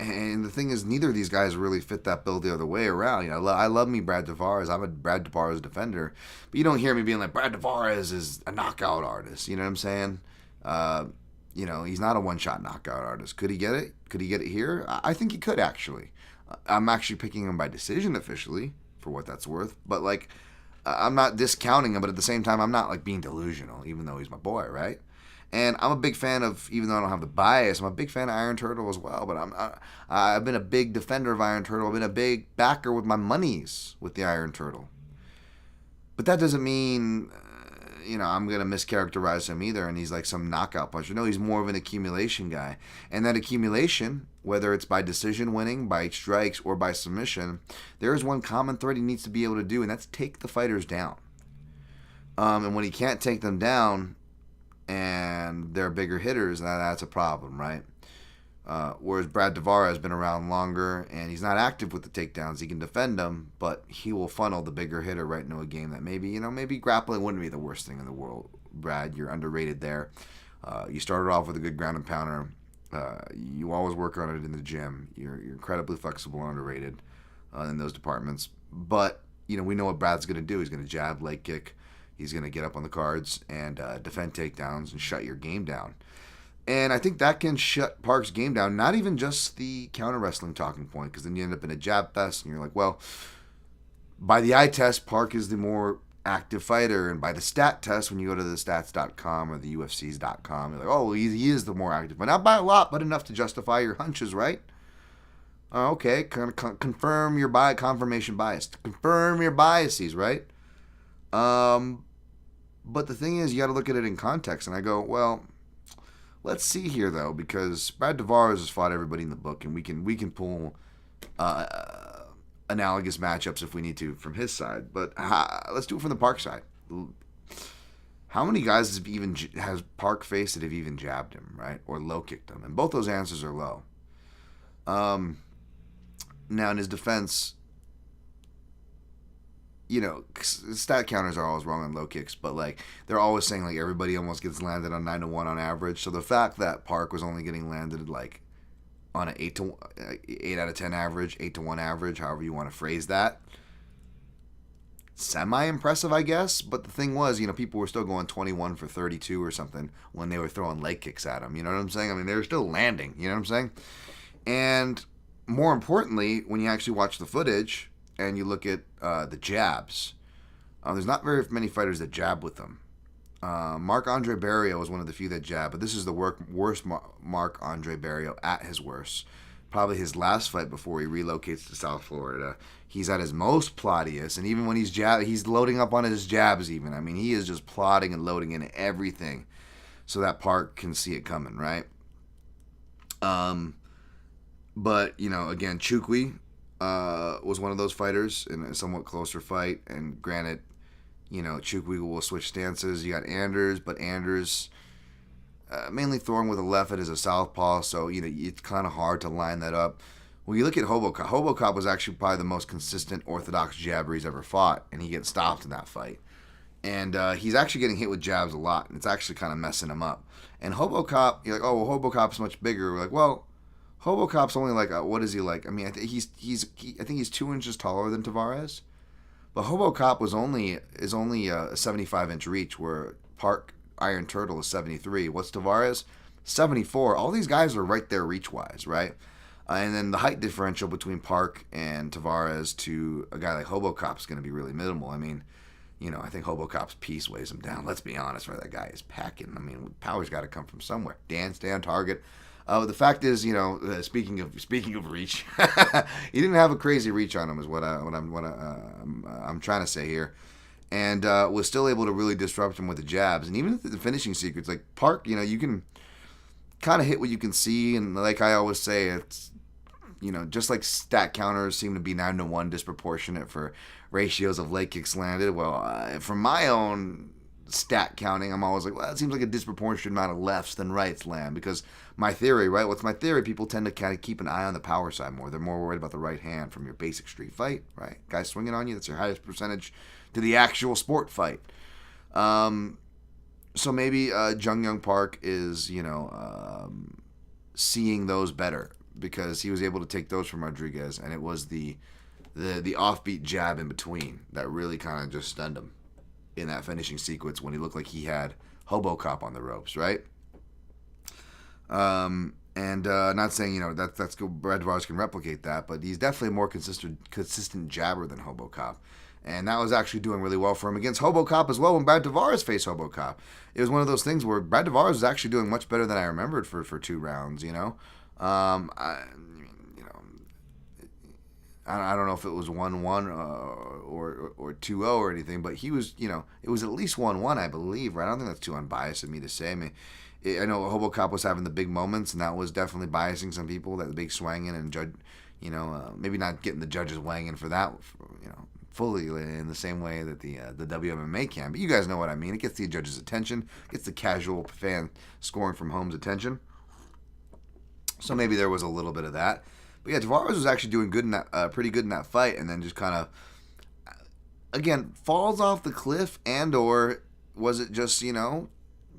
And the thing is, neither of these guys really fit that bill the other way around. I love me Brad Tavares. I'm a Brad Tavares defender. But you don't hear me being like, Brad Tavares is a knockout artist. You know what I'm saying? He's not a one-shot knockout artist. Could he get it? Could he get it here? I think he could, actually. I'm actually picking him by decision officially, for what that's worth. But, I'm not discounting him, but at the same time, I'm not, being delusional, even though he's my boy, right? And I'm a big fan of, even though I don't have the bias, I'm a big fan of Iron Turtle as well. But I've been a big defender of Iron Turtle. I've been a big backer with my monies with the Iron Turtle. But that doesn't mean, I'm going to mischaracterize him either, and he's like some knockout puncher. No, he's more of an accumulation guy. And that accumulation, whether it's by decision winning, by strikes, or by submission, there is one common thread he needs to be able to do, and that's take the fighters down. And when he can't take them down, and they're bigger hitters, that's a problem, right? Whereas Brad Tavares has been around longer, and he's not active with the takedowns. He can defend them, but he will funnel the bigger hitter right into a game that maybe grappling wouldn't be the worst thing in the world. Brad, you're underrated there. You started off with a good ground and pounder. You always work on it in the gym. You're incredibly flexible and underrated in those departments. But, we know what Brad's going to do. He's going to jab, leg kick. He's going to get up on the cards and defend takedowns and shut your game down. And I think that can shut Park's game down, not even just the counter wrestling talking point, because then you end up in a jab fest and you're like, well, by the eye test, Park is the more active fighter. And by the stat test, when you go to the stats.com or the UFCs.com, you're like, oh, he is the more active. But not by a lot, but enough to justify your hunches, right? Okay, confirm your confirmation bias. Confirm your biases, right? But the thing is, you got to look at it in context. And I go, well, let's see here, though, because Brad Tavares has fought everybody in the book, and we can pull analogous matchups if we need to from his side. But let's do it from the Park side. How many guys has Park faced that have even jabbed him, right, or low kicked him? And both those answers are low. Now, in his defense, stat counters are always wrong on low kicks, but they're always saying everybody almost gets landed on 9-1 on average. So the fact that Park was only getting landed on an 8 out of 10 average, 8-1 average, however you want to phrase that, semi-impressive, I guess. But the thing was, people were still going 21 for 32 or something when they were throwing leg kicks at him. You know what I'm saying? I mean, they were still landing. You know what I'm saying? And more importantly, when you actually watch the footage and you look at the jabs, there's not very many fighters that jab with them. Marc-Andre Barrios was one of the few that jab, but this is the worst Marc-Andre Barrios at his worst. probably his last fight before he relocates to South Florida. He's at his most plottiest, and even when he's loading up on his jabs even. I mean, he is just plotting and loading in everything so that Park can see it coming, right? But, again, Chukwi was one of those fighters in a somewhat closer fight, and granted, Chukwi will switch stances. You got Anders, but Anders mainly throwing with a left foot as a southpaw, so it's kind of hard to line that up. When you look at Holobaugh was actually probably the most consistent orthodox jabber he's ever fought, and he gets stopped in that fight. And he's actually getting hit with jabs a lot, and it's actually kind of messing him up. And Holobaugh, you're like, oh, well, Holobaugh much bigger. We're like, well, Holobaugh only like, what is he like? I mean, I think he's 2 inches taller than Tavares, but Holobaugh is only a 75-inch reach, where Iron Turtle is 73. What's Tavares? 74. All these guys are right there reach-wise, right? And then the height differential between Park and Tavares to a guy like Holobaugh is going to be really minimal. I mean, I think Holobaugh piece weighs him down. Let's be honest, right? That guy is packing. I mean, power's got to come from somewhere. Dance down, target. The fact is, speaking of reach, he didn't have a crazy reach on him, is what I'm trying to say here, and was still able to really disrupt him with the jabs, and even the finishing secrets, like Park, you can kind of hit what you can see, and like I always say, it's just like stat counters seem to be 9-to-1 disproportionate for ratios of leg kicks landed. Well, from my own stat counting, I'm always like, well, it seems like a disproportionate amount of lefts than rights land, because my theory, right? What's my theory? People tend to kind of keep an eye on the power side more. They're more worried about the right hand from your basic street fight, right? Guys swinging on you, that's your highest percentage to the actual sport fight. So maybe Jung Young Park is, seeing those better, because he was able to take those from Rodriguez, and it was the offbeat jab in between that really kind of just stunned him in that finishing sequence when he looked like he had Holobaugh on the ropes, right? Not saying that's good. Brad Tavares can replicate that, but he's definitely a more consistent jabber than Holobaugh, and that was actually doing really well for him against Holobaugh as well. When Brad Tavares faced Holobaugh, it was one of those things where Brad Tavares was actually doing much better than I remembered for 2 rounds. I don't know if it was 1-1 or 2-0 or anything, but he was, it was at least 1-1, I believe, right? I don't think that's too unbiased of me to say. I mean, I know Holobaugh was having the big moments, and that was definitely biasing some people, that the big swanging and judge, maybe not getting the judges weighing in for that, fully in the same way that the WMMA can. But you guys know what I mean. It gets the judges' attention, gets the casual fan scoring from home's attention. So maybe there was a little bit of that. But yeah, Tavares was actually doing good in that, pretty good in that fight, and then just kind of, again, falls off the cliff, or was it just,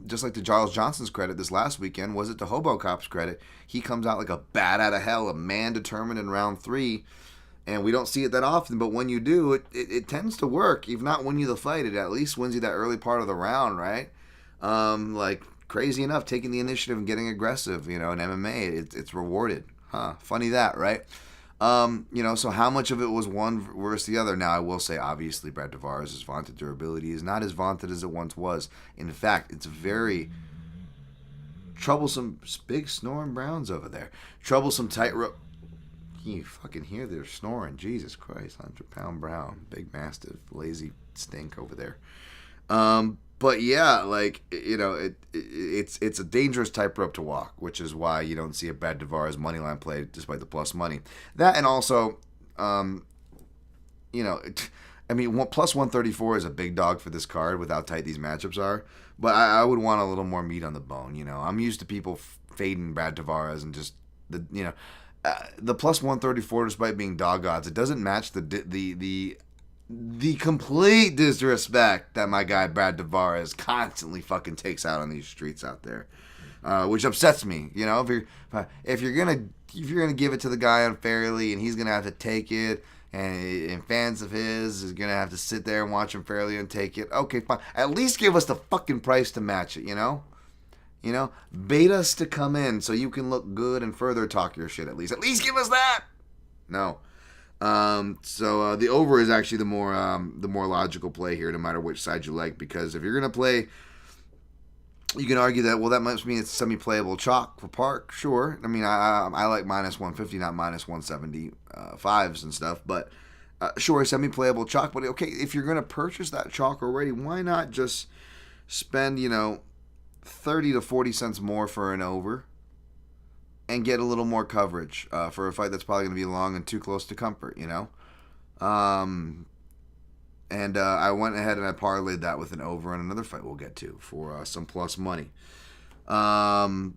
just like to Giles Johnson's credit this last weekend, was it to Holobaugh credit? He comes out like a bat out of hell, a man determined in round 3, and we don't see it that often, but when you do, it tends to work. If not win you the fight, it at least wins you that early part of the round, right? Like, crazy enough, taking the initiative and getting aggressive, in MMA, it's rewarded. Funny that, right? So how much of it was one versus the other? Now, I will say, obviously, Brad Tavares' vaunted durability is not as vaunted as it once was. In fact, it's very troublesome. Big snoring Browns over there. Troublesome tightrope. Can you fucking hear their snoring? Jesus Christ, 100-pound Brown, big mastiff, lazy stink over there. But yeah, like, it's a dangerous tightrope to walk, which is why you don't see a Brad Tavares moneyline play despite the plus money. That, and also, plus 134 is a big dog for this card with how tight these matchups are. But I would want a little more meat on the bone. I'm used to people fading Brad Tavares and just the plus 134, despite being dog odds, it doesn't match the complete disrespect that my guy Brad Tavares constantly fucking takes out on these streets out there, which upsets me. If you're gonna give it to the guy unfairly, and he's gonna have to take it, and fans of his is gonna have to sit there and watch him fairly and take it. Okay, fine. At least give us the fucking price to match it. Bait us to come in so you can look good and further talk your shit. At least give us that. No. So the over is actually the more logical play here, no matter which side you like, because if you're gonna play You can argue that, well, that must mean it's semi-playable chalk for Park. Sure. I mean, I like minus 150, not minus 175s and stuff. But sure, semi-playable chalk. But okay, if you're going to purchase that chalk already, why not just spend, 30 to 40 cents more for an over and get a little more coverage for a fight that's probably going to be long and too close to comfort, And I went ahead and I parlayed that with an over on another fight we'll get to for some plus money. All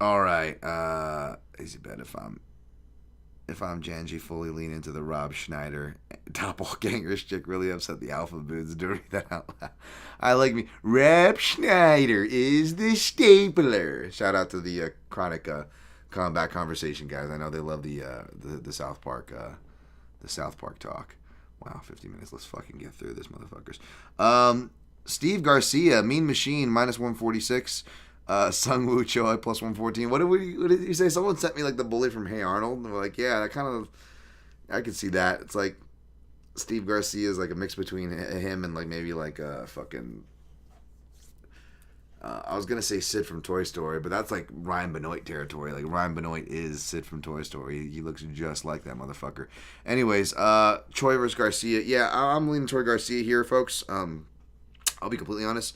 right. Easy bet if I'm Janji, fully lean into the Rob Schneider doppelganger chick. Really upset the alpha boots. Do read that out loud. I like me. Rob Schneider is the stapler. Shout out to the Chronic Combat Conversation guys. I know they love the South Park talk. Wow, 50 minutes. Let's fucking get through this, motherfuckers. Steve Garcia, Mean Machine, minus 146. Sung-Woo Choi, plus 114. What did you say? Someone sent me, like, the bully from Hey Arnold. And they're like, yeah, that kind of... I could see that. It's like Steve Garcia is, like, a mix between him and, like, maybe, like, a fucking... I was going to say Sid from Toy Story, but that's, like, Ryan Benoit territory. Like, Ryan Benoit is Sid from Toy Story. He looks just like that motherfucker. Anyways, Choi versus Garcia. Yeah, I'm leaning toward Garcia here, folks. I'll be completely honest.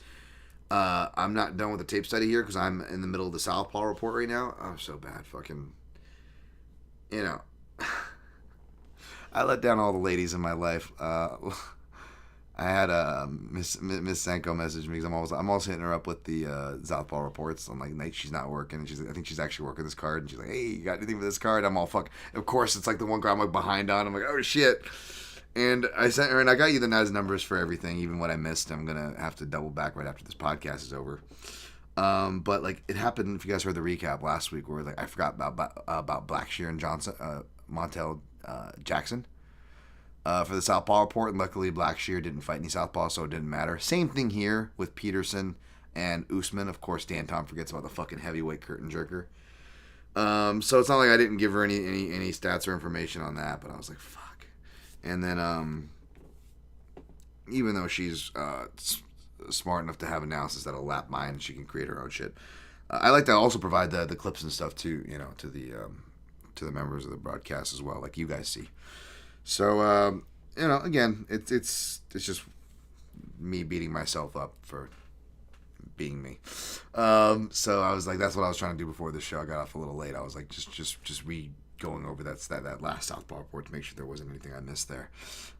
I'm not done with the tape study here because I'm in the middle of the Southpaw report right now. Oh, so bad. Fucking, I let down all the ladies in my life. I had Miss Sanko message me because I'm also hitting her up with the Southpaw reports on like nights she's not working. And I think she's actually working this card. And she's like, hey, you got anything for this card? I'm all fuck. Of course, it's like the one card I'm like behind on. I'm like, oh shit. And I sent her, and I got you the nice numbers for everything, even what I missed. I'm going to have to double back right after this podcast is over. But, like, it happened, if you guys heard the recap last week, where, like, I forgot about Blackshear and Johnson, Montel Jackson for the Southpaw report, and luckily Blackshear didn't fight any Southpaw, so it didn't matter. Same thing here with Peterson and Usman. Of course, Dan Tom forgets about the fucking heavyweight curtain jerker. So it's not like I didn't give her any stats or information on that, but I was like, fuck. And then, even though she's smart enough to have analysis that'll lap mine, she can create her own shit. I like to also provide the clips and stuff to the members of the broadcast as well, like you guys see. So again, it's just me beating myself up for being me. So I was like, that's what I was trying to do before the show. I got off a little late. I was like, just going over that last Southpaw report to make sure there wasn't anything I missed there.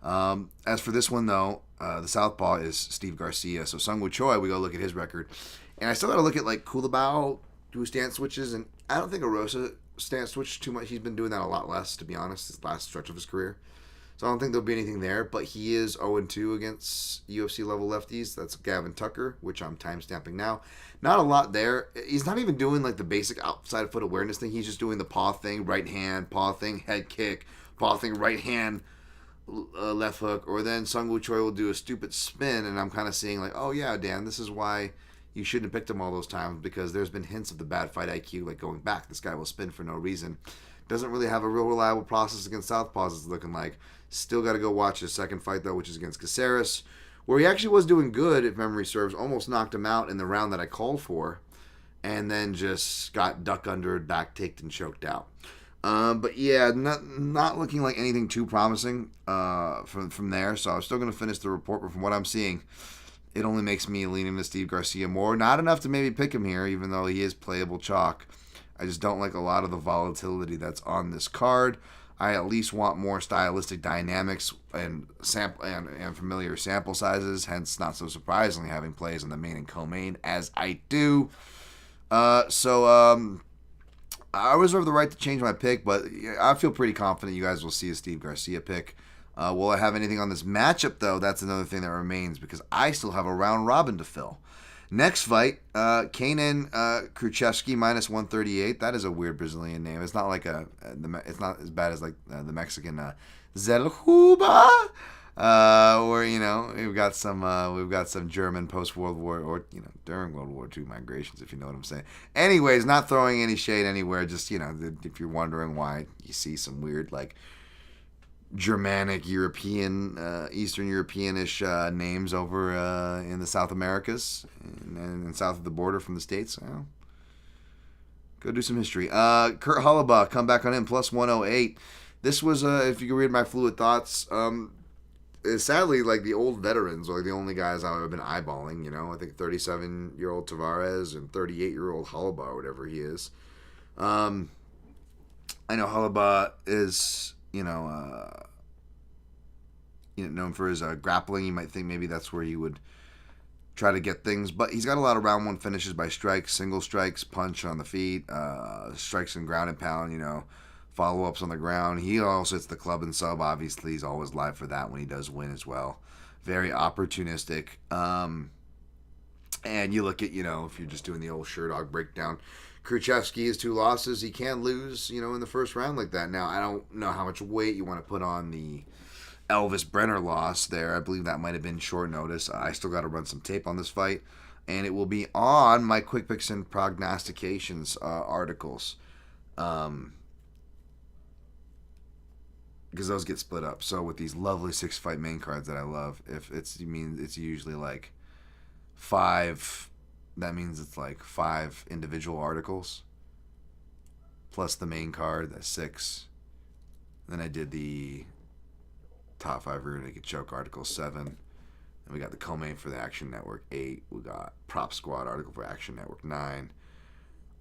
As for this one, though, the Southpaw is Steve Garcia. So Sung-Woo Choi, we go look at his record. And I still got to look at, like, Holobaugh, do stance switches. And I don't think Arosa stance switched too much. He's been doing that a lot less, to be honest, this last stretch of his career. So I don't think there'll be anything there. But he is 0-2 against UFC-level lefties. That's Gavin Tucker, which I'm time-stamping now. Not a lot there. He's not even doing, like, the basic outside foot awareness thing. He's just doing the paw thing, right hand, paw thing, head kick, paw thing, right hand, left hook. Or then Sung-Woo Choi will do a stupid spin, and I'm kind of seeing, like, oh, yeah, Dan, this is why you shouldn't have picked him all those times, because there's been hints of the bad fight IQ, like, going back. This guy will spin for no reason. Doesn't really have a real reliable process against Southpaws, it's looking like. Still got to go watch his second fight, though, which is against Caceres, where he actually was doing good, if memory serves. Almost knocked him out in the round that I called for, and then just got duck under, back ticked, and choked out. But yeah, not looking like anything too promising from there. So I'm still going to finish the report, but from what I'm seeing, it only makes me lean into Steve Garcia more. Not enough to maybe pick him here, even though he is playable chalk. I just don't like a lot of the volatility that's on this card. I at least want more stylistic dynamics and familiar sample sizes, hence not so surprisingly having plays on the main and co-main as I do. So I reserve the right to change my pick, but I feel pretty confident you guys will see a Steve Garcia pick. Will I have anything on this matchup, though? That's another thing that remains, because I still have a round robin to fill. Next fight, Kelleher-Gibson, minus 138. That is a weird Brazilian name. It's not like it's not as bad as like the Mexican Zelhuba, where we've got some German post World War or during World War II migrations, if you know what I'm saying. Anyways, not throwing any shade anywhere. Just if you're wondering why you see some weird like Germanic, European, Eastern European-ish names over in the South Americas and south of the border from the States. Well, go do some history. Kurt Holobaugh, come back on in, plus 108. This was, if you can read my fluid thoughts, sadly, like the old veterans are the only guys I've been eyeballing. You know, I think 37-year-old Tavares and 38-year-old Holobaugh, whatever he is. I know Holobaugh is, known for his grappling. You might think maybe that's where he would try to get things, but he's got a lot of round one finishes by strikes, single strikes, punch on the feet, strikes and ground and pound. Follow-ups on the ground. He also hits the club and sub. Obviously, he's always live for that when he does win as well. Very opportunistic. And you look at, if you're just doing the old Sherdog breakdown, Kruschewsky has 2 losses. He can lose, in the first round like that. Now, I don't know how much weight you want to put on the Elvis Brenner loss there. I believe that might have been short notice. I still got to run some tape on this fight. And it will be on my Quick Picks and Prognostications articles. Because those get split up. So with these lovely 6-fight main cards that I love, if it's usually like 5, that means it's like 5 individual articles plus the main card, that's 6. Then I did the top 5 rear naked choke article 7. Then we got the co-main for the Action Network 8. We got Prop Squad article for Action Network 9.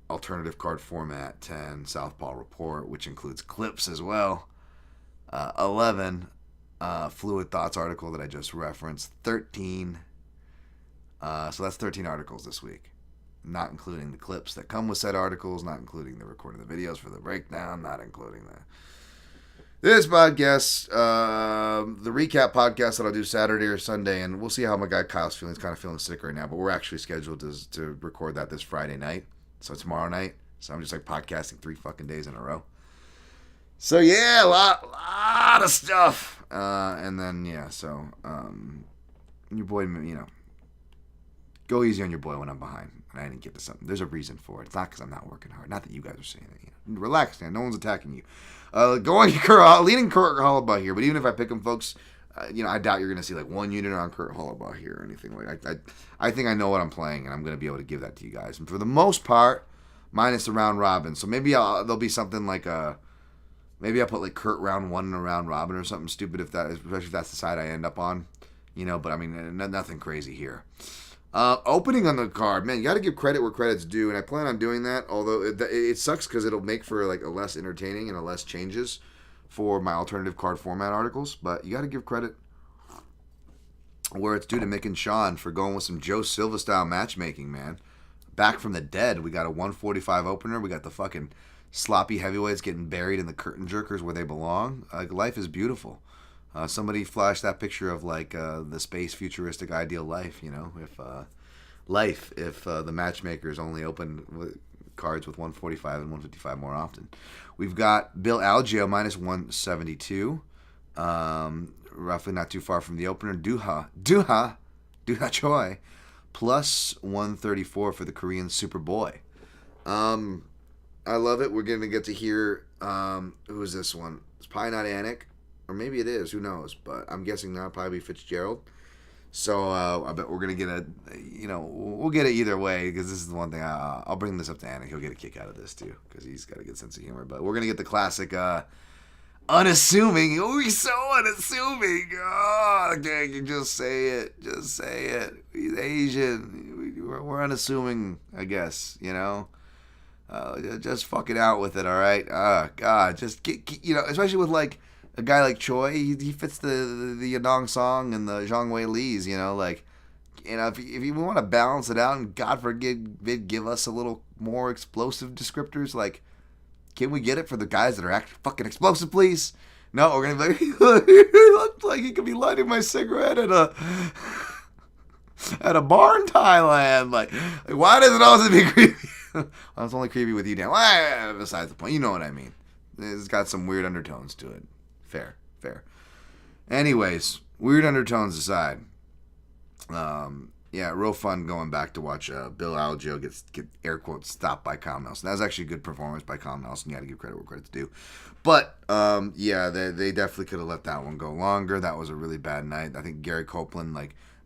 Alternative card format 10. Southpaw Report, which includes clips as well. 11, Fluid Thoughts article that I just referenced. 13, so that's 13 articles this week. Not including the clips that come with said articles, not including the recording of the videos for the breakdown, not including this podcast, the recap podcast that I'll do Saturday or Sunday, and we'll see how my guy Kyle's feeling. He's kind of feeling sick right now, but we're actually scheduled to record that this Friday night, so tomorrow night. So I'm just like podcasting 3 fucking days in a row. So yeah, a lot of stuff, and then your boy, go easy on your boy when I'm behind and I didn't get to something. There's a reason for it. It's not because I'm not working hard. Not that you guys are saying it. Relax, man. No one's attacking you. Leaning Kurt Holobaugh here, but even if I pick him, folks, I doubt you're gonna see like 1 unit on Kurt Holobaugh here or anything like that. I think I know what I'm playing, and I'm gonna be able to give that to you guys. And for the most part, minus the round robin. So maybe there'll be something like maybe I'll put like Kurt round 1 in a round robin or something stupid, especially if that's the side I end up on, but I mean, nothing crazy here. Opening on the card, man, you got to give credit where credit's due, and I plan on doing that, although it sucks because it'll make for like a less entertaining and a less changes for my alternative card format articles, but you got to give credit where it's due to Mick and Sean for going with some Joe Silva style matchmaking, man. Back from the dead, we got a 145 opener, we got the fucking sloppy heavyweights getting buried in the curtain jerkers where they belong. Life is beautiful. Somebody flashed that picture of like the space futuristic ideal life. If the matchmakers only open with cards with 145 and 155 more often. We've got Bill Algeo minus 172, roughly not too far from the opener. Garcia-Choi plus 134 for the Korean Superboy. I love it. We're going to get to hear, who is this one? It's probably not Anik, or maybe it is. Who knows? But I'm guessing not. Probably Fitzgerald. So I bet we're going to get we'll get it either way, because this is the one thing. I'll bring this up to Anik. He'll get a kick out of this, too, because he's got a good sense of humor. But we're going to get the classic unassuming. Oh, he's so unassuming. Oh, okay, you just say it. Just say it. He's Asian. We're unassuming, I guess, just fuck it out with it, all right? God, just get, especially with like a guy like Choi, he fits the Yadong Song and the Zhang Wei Lees, if you want to balance it out and God forbid give us a little more explosive descriptors, like, can we get it for the guys that are actually fucking explosive, please? No, we're gonna be like, he looks like he could be lighting my cigarette at a bar in Thailand. Like why does it always be creepy? Well, it's only creepy with you, Dan. Well, besides the point, you know what I mean. It's got some weird undertones to it. Fair. Anyways, weird undertones aside, Yeah, real fun going back to watch Bill Algeo get air quotes stopped by Kyle Nelson. That was actually a good performance by Kyle Nelson. You got to give credit where credit's due. But yeah, they definitely could have let that one go longer. That was a really bad night. I think Gary Copeland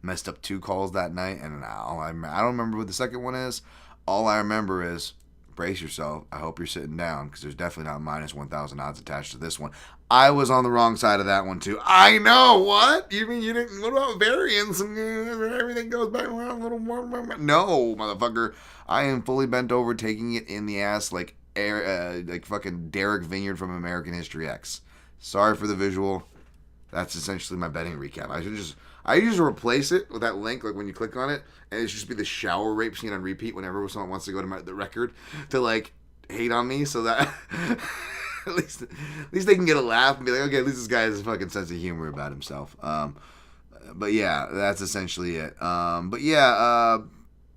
messed up 2 calls that night, and I don't remember what the second one is. All I remember is brace yourself. I hope you're sitting down because there's definitely not minus 1,000 odds attached to this one. I was on the wrong side of that one too. I know. What? You mean you didn't? What about variance and everything goes back around a little more? No, motherfucker. I am fully bent over, taking it in the ass like fucking Derek Vineyard from American History X. Sorry for the visual. That's essentially my betting recap. I usually replace it with that link, like when you click on it, and it should just be the shower rape scene on repeat whenever someone wants to go to the record to like hate on me, so that at least they can get a laugh and be like, okay, at least this guy has a fucking sense of humor about himself. But yeah, that's essentially it. But yeah,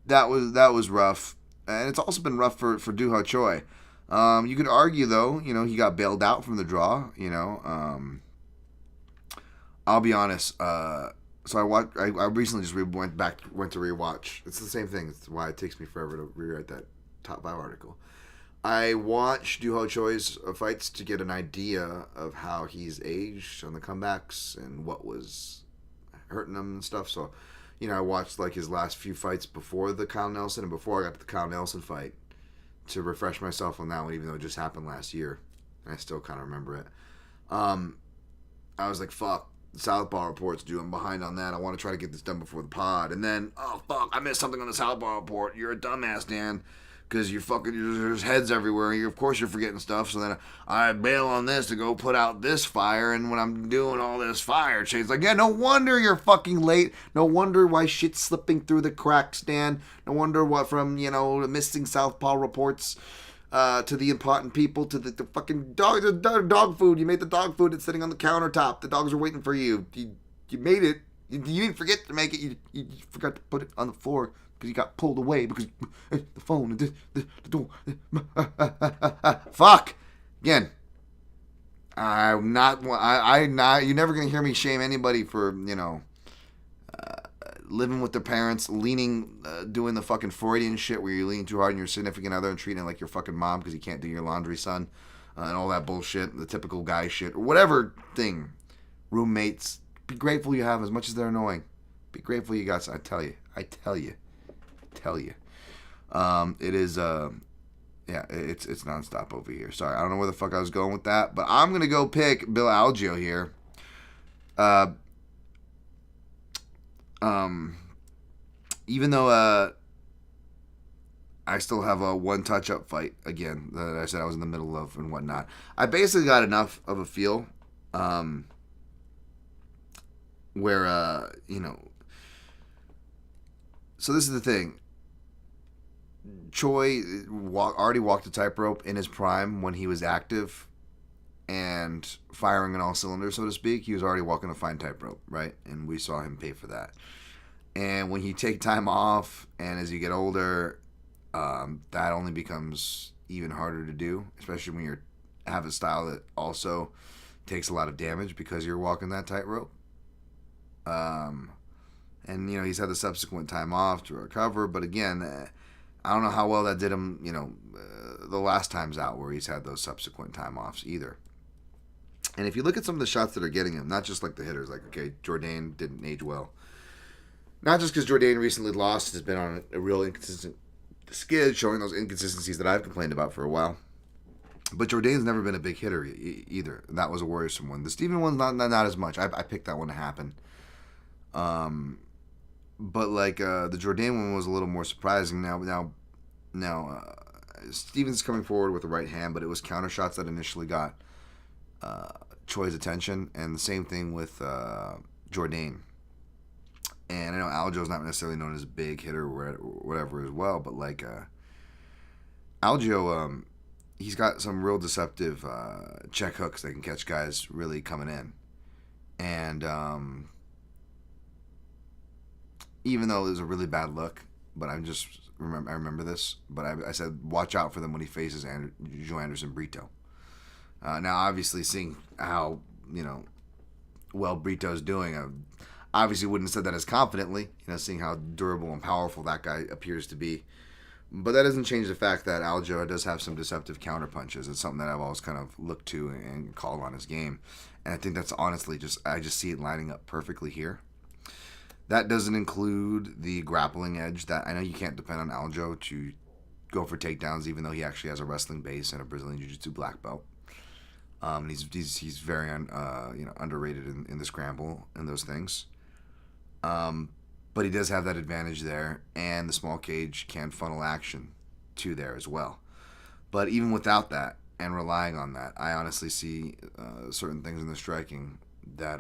that was rough, and it's also been rough for Algeo-Choi. You could argue though, he got bailed out from the draw. I'll be honest. So I recently just went to rewatch. It's the same thing. It's why it takes me forever to rewrite that top 5 article. I watched Algeo-Choi's fights to get an idea of how he's aged on the comebacks and what was hurting him and stuff. So, I watched like his last few fights before the Kyle Nelson and before I got to the Kyle Nelson fight to refresh myself on that one, even though it just happened last year. And I still kind of remember it. I was like, fuck. The Southpaw report's due. I'm behind on that. I want to try to get this done before the pod. And then, oh, fuck, I missed something on the Southpaw report. You're a dumbass, Dan. Because there's heads everywhere. Of course you're forgetting stuff. So then I bail on this to go put out this fire. And when I'm doing all this fire, Shane's like, yeah, no wonder you're fucking late. No wonder why shit's slipping through the cracks, Dan. No wonder what from, the missing Southpaw reports to the important people, to the fucking dog food. You made the dog food. It's sitting on the countertop. The dogs are waiting for you. You made it. You didn't forget to make it. You forgot to put it on the floor because you got pulled away because the phone and the door. Fuck. Again, I'm not. You're never gonna hear me shame anybody for living with their parents, doing the fucking Freudian shit where you're leaning too hard on your significant other and treating it like your fucking mom because you can't do your laundry, son, and all that bullshit, the typical guy shit, or whatever thing. Roommates, be grateful you have as much as they're annoying. Be grateful you got, I tell you. It is, it's nonstop over here. Sorry, I don't know where the fuck I was going with that, but I'm going to go pick Bill Algeo here. Even though I still have a one touch-up fight, again, that I said I was in the middle of and whatnot, I basically got enough of a feel where, so this is the thing. Choi already walked the tightrope in his prime when he was active and firing on all cylinders, so to speak. He was already walking a fine tightrope, right? And we saw him pay for that. And when you take time off, and as you get older, that only becomes even harder to do, especially when you have a style that also takes a lot of damage because you're walking that tightrope. And he's had the subsequent time off to recover, but again, I don't know how well that did him. The last times out where he's had those subsequent time offs either. And if you look at some of the shots that are getting him, not just like the hitters, like okay, Jourdain didn't age well. Not just because Jourdain recently lost, has been on a real inconsistent skid, showing those inconsistencies that I've complained about for a while. But Jourdain's never been a big hitter either. That was a worrisome one. The Steven one's not as much. I picked that one to happen. But like the Jourdain one was a little more surprising. Now, Steven's coming forward with the right hand, but it was counter shots that initially got Choi's attention, and the same thing with Jourdain. And I know Algeo's not necessarily known as a big hitter or whatever as well, but like Algeo, he's got some real deceptive check hooks that can catch guys really coming in. And even though it was a really bad look, but I remember this, but I said watch out for them when he faces Joe Anderson Brito. Now, obviously, seeing how well Brito's doing, Obviously, wouldn't have said that as confidently, seeing how durable and powerful that guy appears to be. But that doesn't change the fact that Algeo does have some deceptive counterpunches. It's something that I've always kind of looked to and called on his game. And I think that's honestly I just see it lining up perfectly here. That doesn't include the grappling edge that I know you can't depend on Algeo to go for takedowns, even though he actually has a wrestling base and a Brazilian Jiu-Jitsu black belt. He's very underrated in the scramble and those things. But he does have that advantage there, and the small cage can funnel action to there as well. But even without that, and relying on that, I honestly see certain things in the striking that,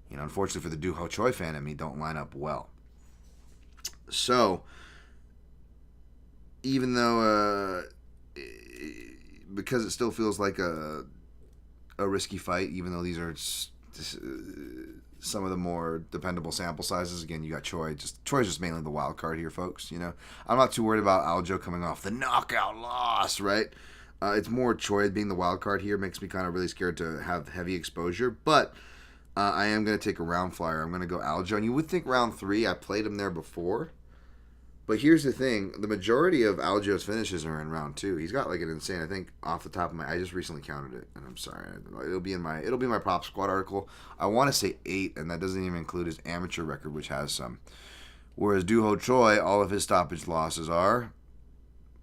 unfortunately for the Algeo-Choi fan in me, don't line up well. So, even though, because it still feels like a risky fight, even though these are some of the more dependable sample sizes. Again, you got Choi. Choi's just mainly the wild card here, folks. I'm not too worried about Algeo coming off the knockout loss, right? It's more Choi being the wild card here makes me kind of really scared to have heavy exposure. But I am going to take a round flyer. I'm going to go Algeo. And you would think round 3, I played him there before. But here's the thing. The majority of Algeo's finishes are in round 2. He's got like an insane, I think off the top of I just recently counted it. And I'm sorry. It'll be my prop squad article. I want to say 8, and that doesn't even include his amateur record, which has some. Whereas Algeo-Choi, all of his stoppage losses are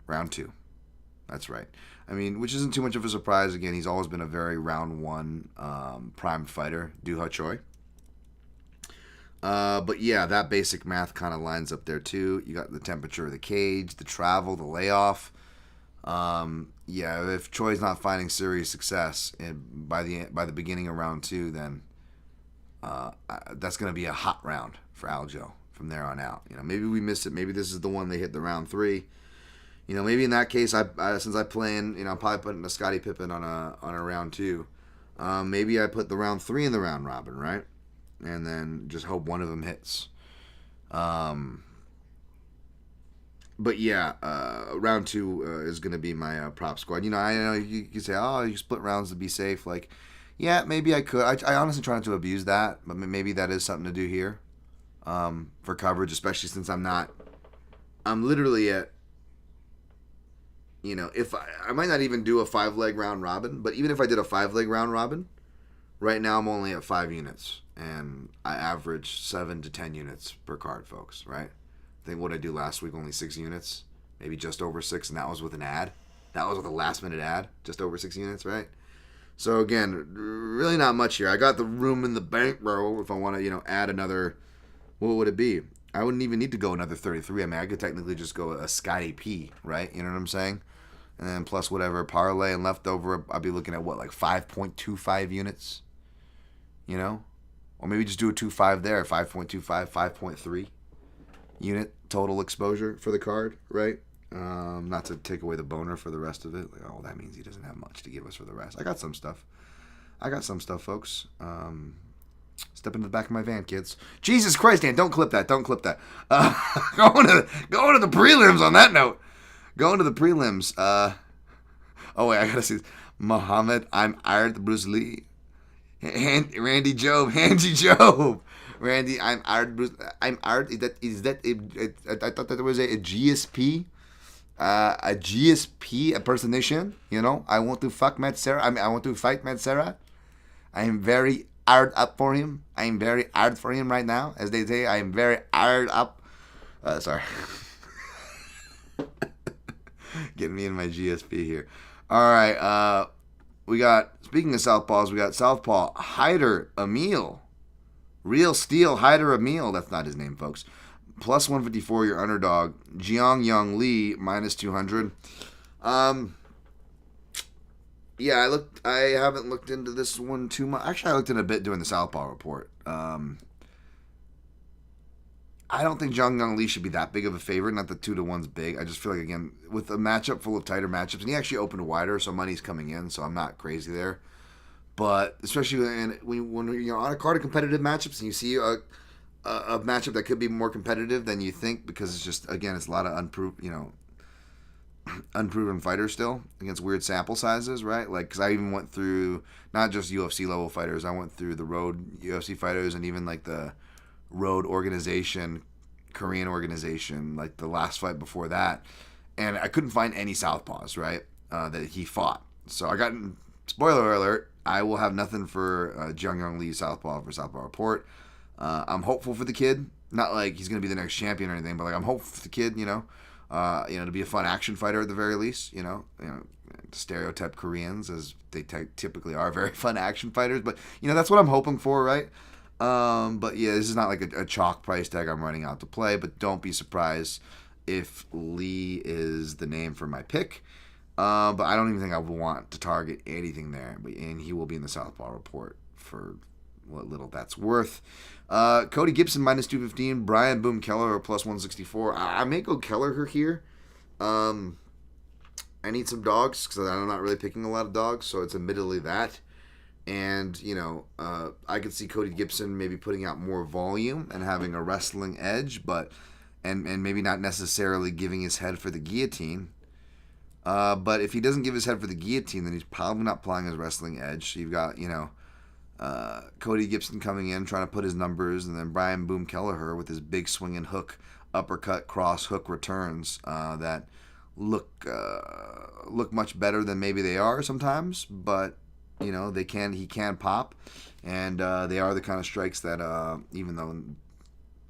round 2. That's right. I mean, which isn't too much of a surprise. Again, he's always been a very round 1 primed fighter, Algeo-Choi. But yeah, that basic math kind of lines up there too. You got the temperature of the cage, the travel, the layoff. Yeah, if Choi's not finding serious success by the beginning of round 2, then that's going to be a hot round for Algeo from there on out. Maybe we missed it. Maybe this is the one they hit the round 3. Maybe in that case, since I plan, I'm probably putting a Scottie Pippen on a round 2. Maybe I put the round 3 in the round robin, right? And then just hope one of them hits. But yeah, round 2 is going to be my prop squad. I know you can say, oh, you split rounds to be safe. Like, yeah, maybe I could. I honestly try not to abuse that, but maybe that is something to do here for coverage, especially since I'm literally at, if I might not even do a 5-leg round robin, but even if I did a 5-leg round robin, right now I'm only at 5 units. And I average 7 to 10 units per card, folks, right? I think what I do last week, only 6 units, maybe just over 6, and that was with an ad. That was with a last-minute ad, just over 6 units, right? So, again, really not much here. I got the room in the bankroll if I want to, add another, what would it be? I wouldn't even need to go another 33. I mean, I could technically just go a Scotty P, right? You know what I'm saying? And then plus whatever parlay and leftover, I'd be looking at, like 5.25 units, Or maybe just do a 2.5 there, 5.25, 5.3 unit total exposure for the card, right? Not to take away the boner for the rest of it. Like, oh, that means he doesn't have much to give us for the rest. I got some stuff, folks. Step into the back of my van, kids. Jesus Christ, Dan, don't clip that. Going to the prelims on that note. Going to the prelims. Oh, wait, I got to see this. Muhammad, I'm Art Bruce Lee. Randy Job. Randy, I'm Art. Is that? I thought that was a GSP, a GSP impersonation. I want to fuck Matt Serra. I want to fight Matt Serra. I am very hard up for him. I am very hard for him right now, as they say. I am very hard up. Sorry, getting me in my GSP here. All right. We got, speaking of southpaws, we got southpaw Hyder Amil. Real Steel Hyder Amil. That's not his name, folks. Plus 154, your underdog. Jiang Lee, minus 200. Yeah, I haven't looked into this one too much. Actually, I looked in a bit doing the southpaw report. I don't think Jiang Lee should be that big of a favorite. Not that 2-1's big. I just feel like, again, with a matchup full of tighter matchups, and he actually opened wider, so money's coming in, so I'm not crazy there. But especially when you're on a card of competitive matchups and you see a matchup that could be more competitive than you think, because it's just, again, it's a lot of unproved, unproven fighter still against weird sample sizes, right? Like, because I even went through not just UFC level fighters, I went through the road UFC fighters and even like the road organization, Korean organization, like the last fight before that, and I couldn't find any southpaws, right? That he fought. So I got, spoiler alert, I will have nothing for Jung Lee Southpaw for Southpaw Report. I'm hopeful for the kid. Not like he's going to be the next champion or anything, but like I'm hopeful for the kid, to be a fun action fighter at the very least, stereotype Koreans as they typically are very fun action fighters, but that's what I'm hoping for, right? But yeah, this is not like a chalk price tag I'm running out to play, but don't be surprised if Lee is the name for my pick. But I don't even think I would want to target anything there, and he will be in the Southpaw Report for what little that's worth. Cody Gibson minus 215, Brian Boom Kelleher plus 164. I may go Kelleher here. I need some dogs because I'm not really picking a lot of dogs, so it's admittedly that. And, I could see Cody Gibson maybe putting out more volume and having a wrestling edge, but and maybe not necessarily giving his head for the guillotine. But if he doesn't give his head for the guillotine, then he's probably not applying his wrestling edge. So you've got, Cody Gibson coming in, trying to put his numbers, and then Brian Boom Kelleher with his big swinging hook, uppercut, cross, hook returns that look much better than maybe they are sometimes, but he can pop, and they are the kind of strikes that even though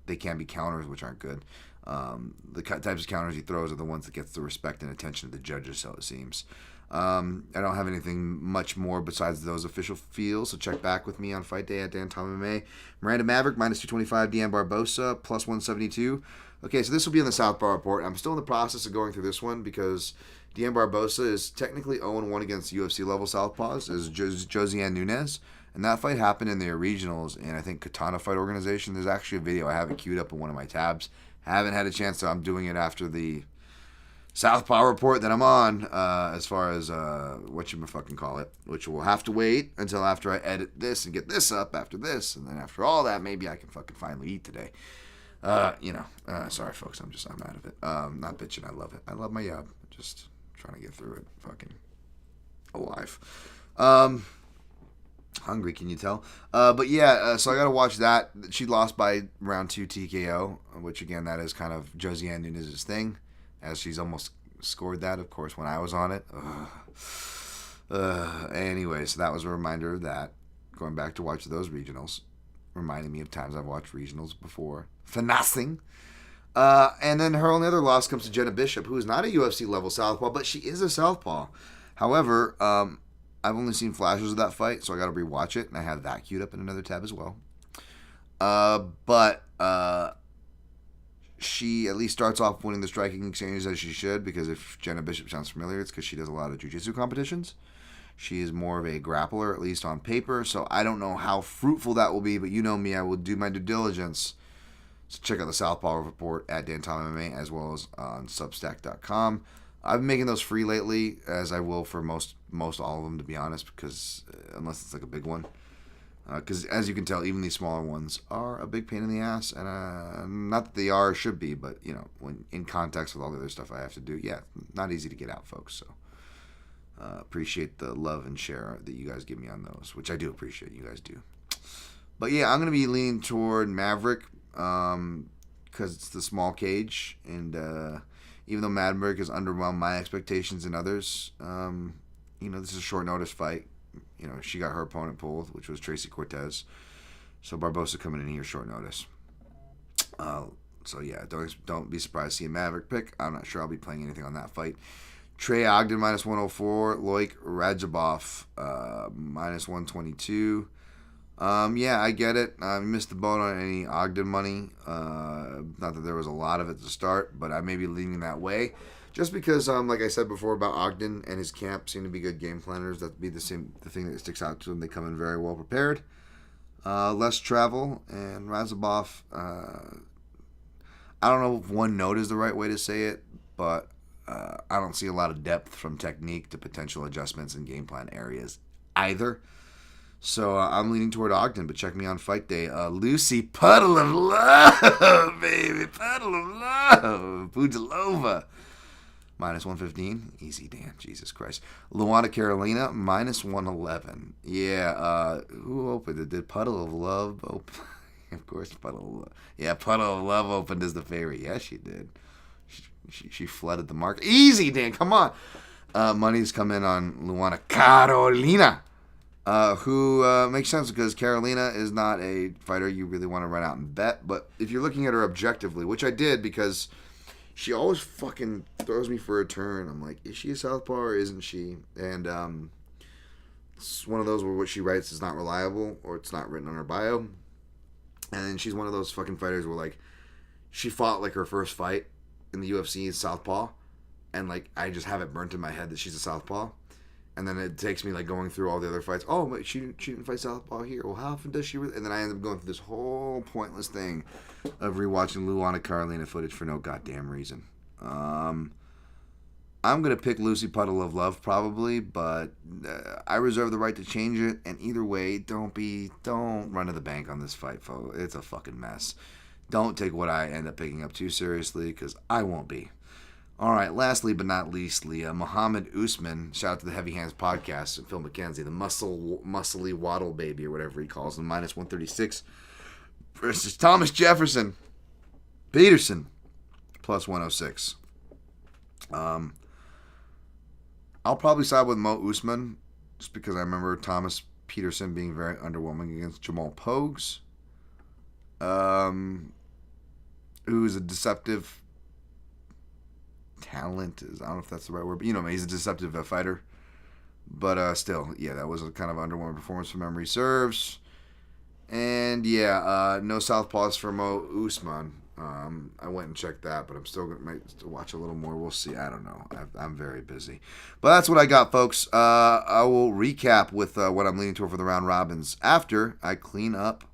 they can be counters, which aren't good, the types of counters he throws are the ones that gets the respect and attention of the judges, so it seems. I don't have anything much more besides those official feels, so check back with me on Fight Day at Dan Tom MMA. Miranda Maverick, minus 225, Deanne Barbosa, plus 172. Okay, so this will be in the Southpaw Report. I'm still in the process of going through this one because Deanne Barbosa is technically 0-1 against UFC level Southpaws, as Josiane Nunes, and that fight happened in their regionals in, I think, Katana Fight Organization. There's actually a video I have it queued up in one of my tabs. Haven't had a chance to. I'm doing it after the Southpaw Report that I'm on, as far as whatchamacallit, which will have to wait until after I edit this and get this up after this, and then after all that, maybe I can fucking finally eat today. Sorry folks, I'm out of it. Not bitching, I love it. I love my job. Just trying to get through it. Fucking alive. Hungry, can you tell? But yeah, so I gotta watch that. She lost by round 2 TKO, which again, that is kind of Josiane Nunes' thing, as she's almost scored that, of course, when I was on it. Anyway, so that was a reminder of that. Going back to watch those regionals, reminding me of times I've watched regionals before. Finessing. And then her only other loss comes to Jenna Bishop, who is not a UFC level southpaw, but she is a southpaw. However, I've only seen flashes of that fight, so I got to rewatch it, and I have that queued up in another tab as well. But she at least starts off winning the striking exchanges as she should, because if Jenna Bishop sounds familiar, it's because she does a lot of jiu-jitsu competitions. She is more of a grappler, at least on paper, so I don't know how fruitful that will be, but you know me, I will do my due diligence. So check out the Southpaw Report at Dan Tom MMA, as well as on Substack.com. I've been making those free lately, as I will for most all of them, to be honest, because unless it's like a big one. Because as you can tell, even these smaller ones are a big pain in the ass, and not that they are or should be, but when in context with all the other stuff I have to do, yeah, not easy to get out, folks. So appreciate the love and share that you guys give me on those, which I do appreciate. You guys do. But yeah, I'm gonna be leaning toward Maverick because it's the small cage, and even though Maverick has underwhelmed my expectations and others, this is a short notice fight. She got her opponent pulled, which was Tracy Cortez. So Barbosa coming in here short notice. So yeah, don't be surprised to see a Maverick pick. I'm not sure I'll be playing anything on that fight. Trey Ogden minus 104. Loic Radzhabov minus 122. Yeah, I get it. I missed the boat on any Ogden money. Not that there was a lot of it to start, but I may be leaning that way. Just because, like I said before about Ogden and his camp seem to be good game planners. That'd be the thing that sticks out to them. They come in very well prepared. Less travel, and Radzhabov, I don't know if one note is the right way to say it, but I don't see a lot of depth from technique to potential adjustments in game plan areas either. So I'm leaning toward Ogden, but check me on Fight Day. Lucy, Puddle of Love, baby, Puddle of Love, Pudilova. minus 115. Easy, Dan. Jesus Christ. Luana Carolina, minus 111. Yeah, who opened it? Did Puddle of Love open? Of course, Puddle of Love. Yeah, Puddle of Love opened as the favorite. Yes, she did. She flooded the market. Easy, Dan. Come on. Money's come in on Luana Carolina, who makes sense because Carolina is not a fighter you really want to run out and bet. But if you're looking at her objectively, which I did because she always fucking throws me for a turn. I'm like, is she a southpaw or isn't she? And it's one of those where what she writes is not reliable or it's not written on her bio. And then she's one of those fucking fighters where, like, she fought, like, her first fight in the UFC is southpaw. And, like, I just have it burnt in my head that she's a southpaw. And then it takes me, like, going through all the other fights. Oh, but she didn't fight southpaw here. Well, how often does she really? And then I end up going through this whole pointless thing of rewatching Luana Carolina footage for no goddamn reason. I'm going to pick Lucy Puddle of Love probably, but I reserve the right to change it. And either way, don't run to the bank on this fight, folks. It's a fucking mess. Don't take what I end up picking up too seriously, because I won't be. All right, lastly but not leastly, Muhammad Usman, shout out to the Heavy Hands podcast, and Phil McKenzie, the muscly waddle baby or whatever he calls him, minus 136 versus Thomas Jefferson. Peterson, plus 106. I'll probably side with Mo Usman, just because I remember Thomas Peterson being very underwhelming against Jamal Pogues, who is a deceptive talent. I don't know if that's the right word, but you know, he's a deceptive fighter. But still, yeah, that was a kind of underwhelming performance if memory serves. And yeah, no southpaws for Mo Usman. I went and checked that, but I'm still going to watch a little more. We'll see. I don't know. I'm very busy. But that's what I got, folks. I will recap with what I'm leaning toward for the round robins after I clean up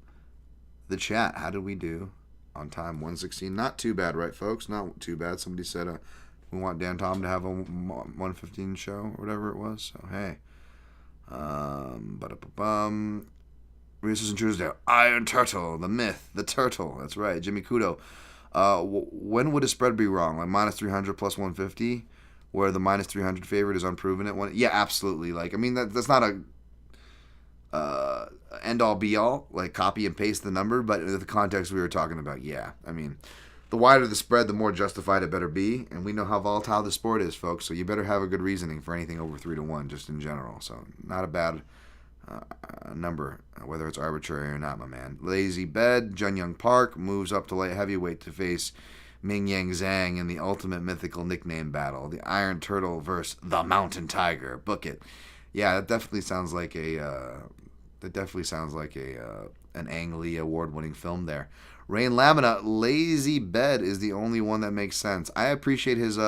the chat. How did we do on time? 116. Not too bad, right, folks? Not too bad. Somebody said we want Dan Tom to have a 115 show or whatever it was. So, hey. This is Tuesday. Iron Turtle, the myth, the turtle. That's right. Jimmy Kudo. When would a spread be wrong? Like minus 300 plus 150, where the minus 300 favorite is unproven at one? Yeah, absolutely. Like, I mean, that's not a end all be all. Like copy and paste the number, but in the context we were talking about, yeah. I mean, the wider the spread, the more justified it better be, and we know how volatile the sport is, folks. So you better have a good reasoning for anything over 3-1, just in general. So not a bad number, whether it's arbitrary or not, my man. Lazy Bed, Jun Young Park moves up to light heavyweight to face Ming Yang Zhang in the ultimate mythical nickname battle, the Iron Turtle versus the Mountain Tiger. Book it. Yeah, that definitely sounds like an Ang Lee award-winning film there. Rain Lamina, Lazy Bed is the only one that makes sense. I appreciate his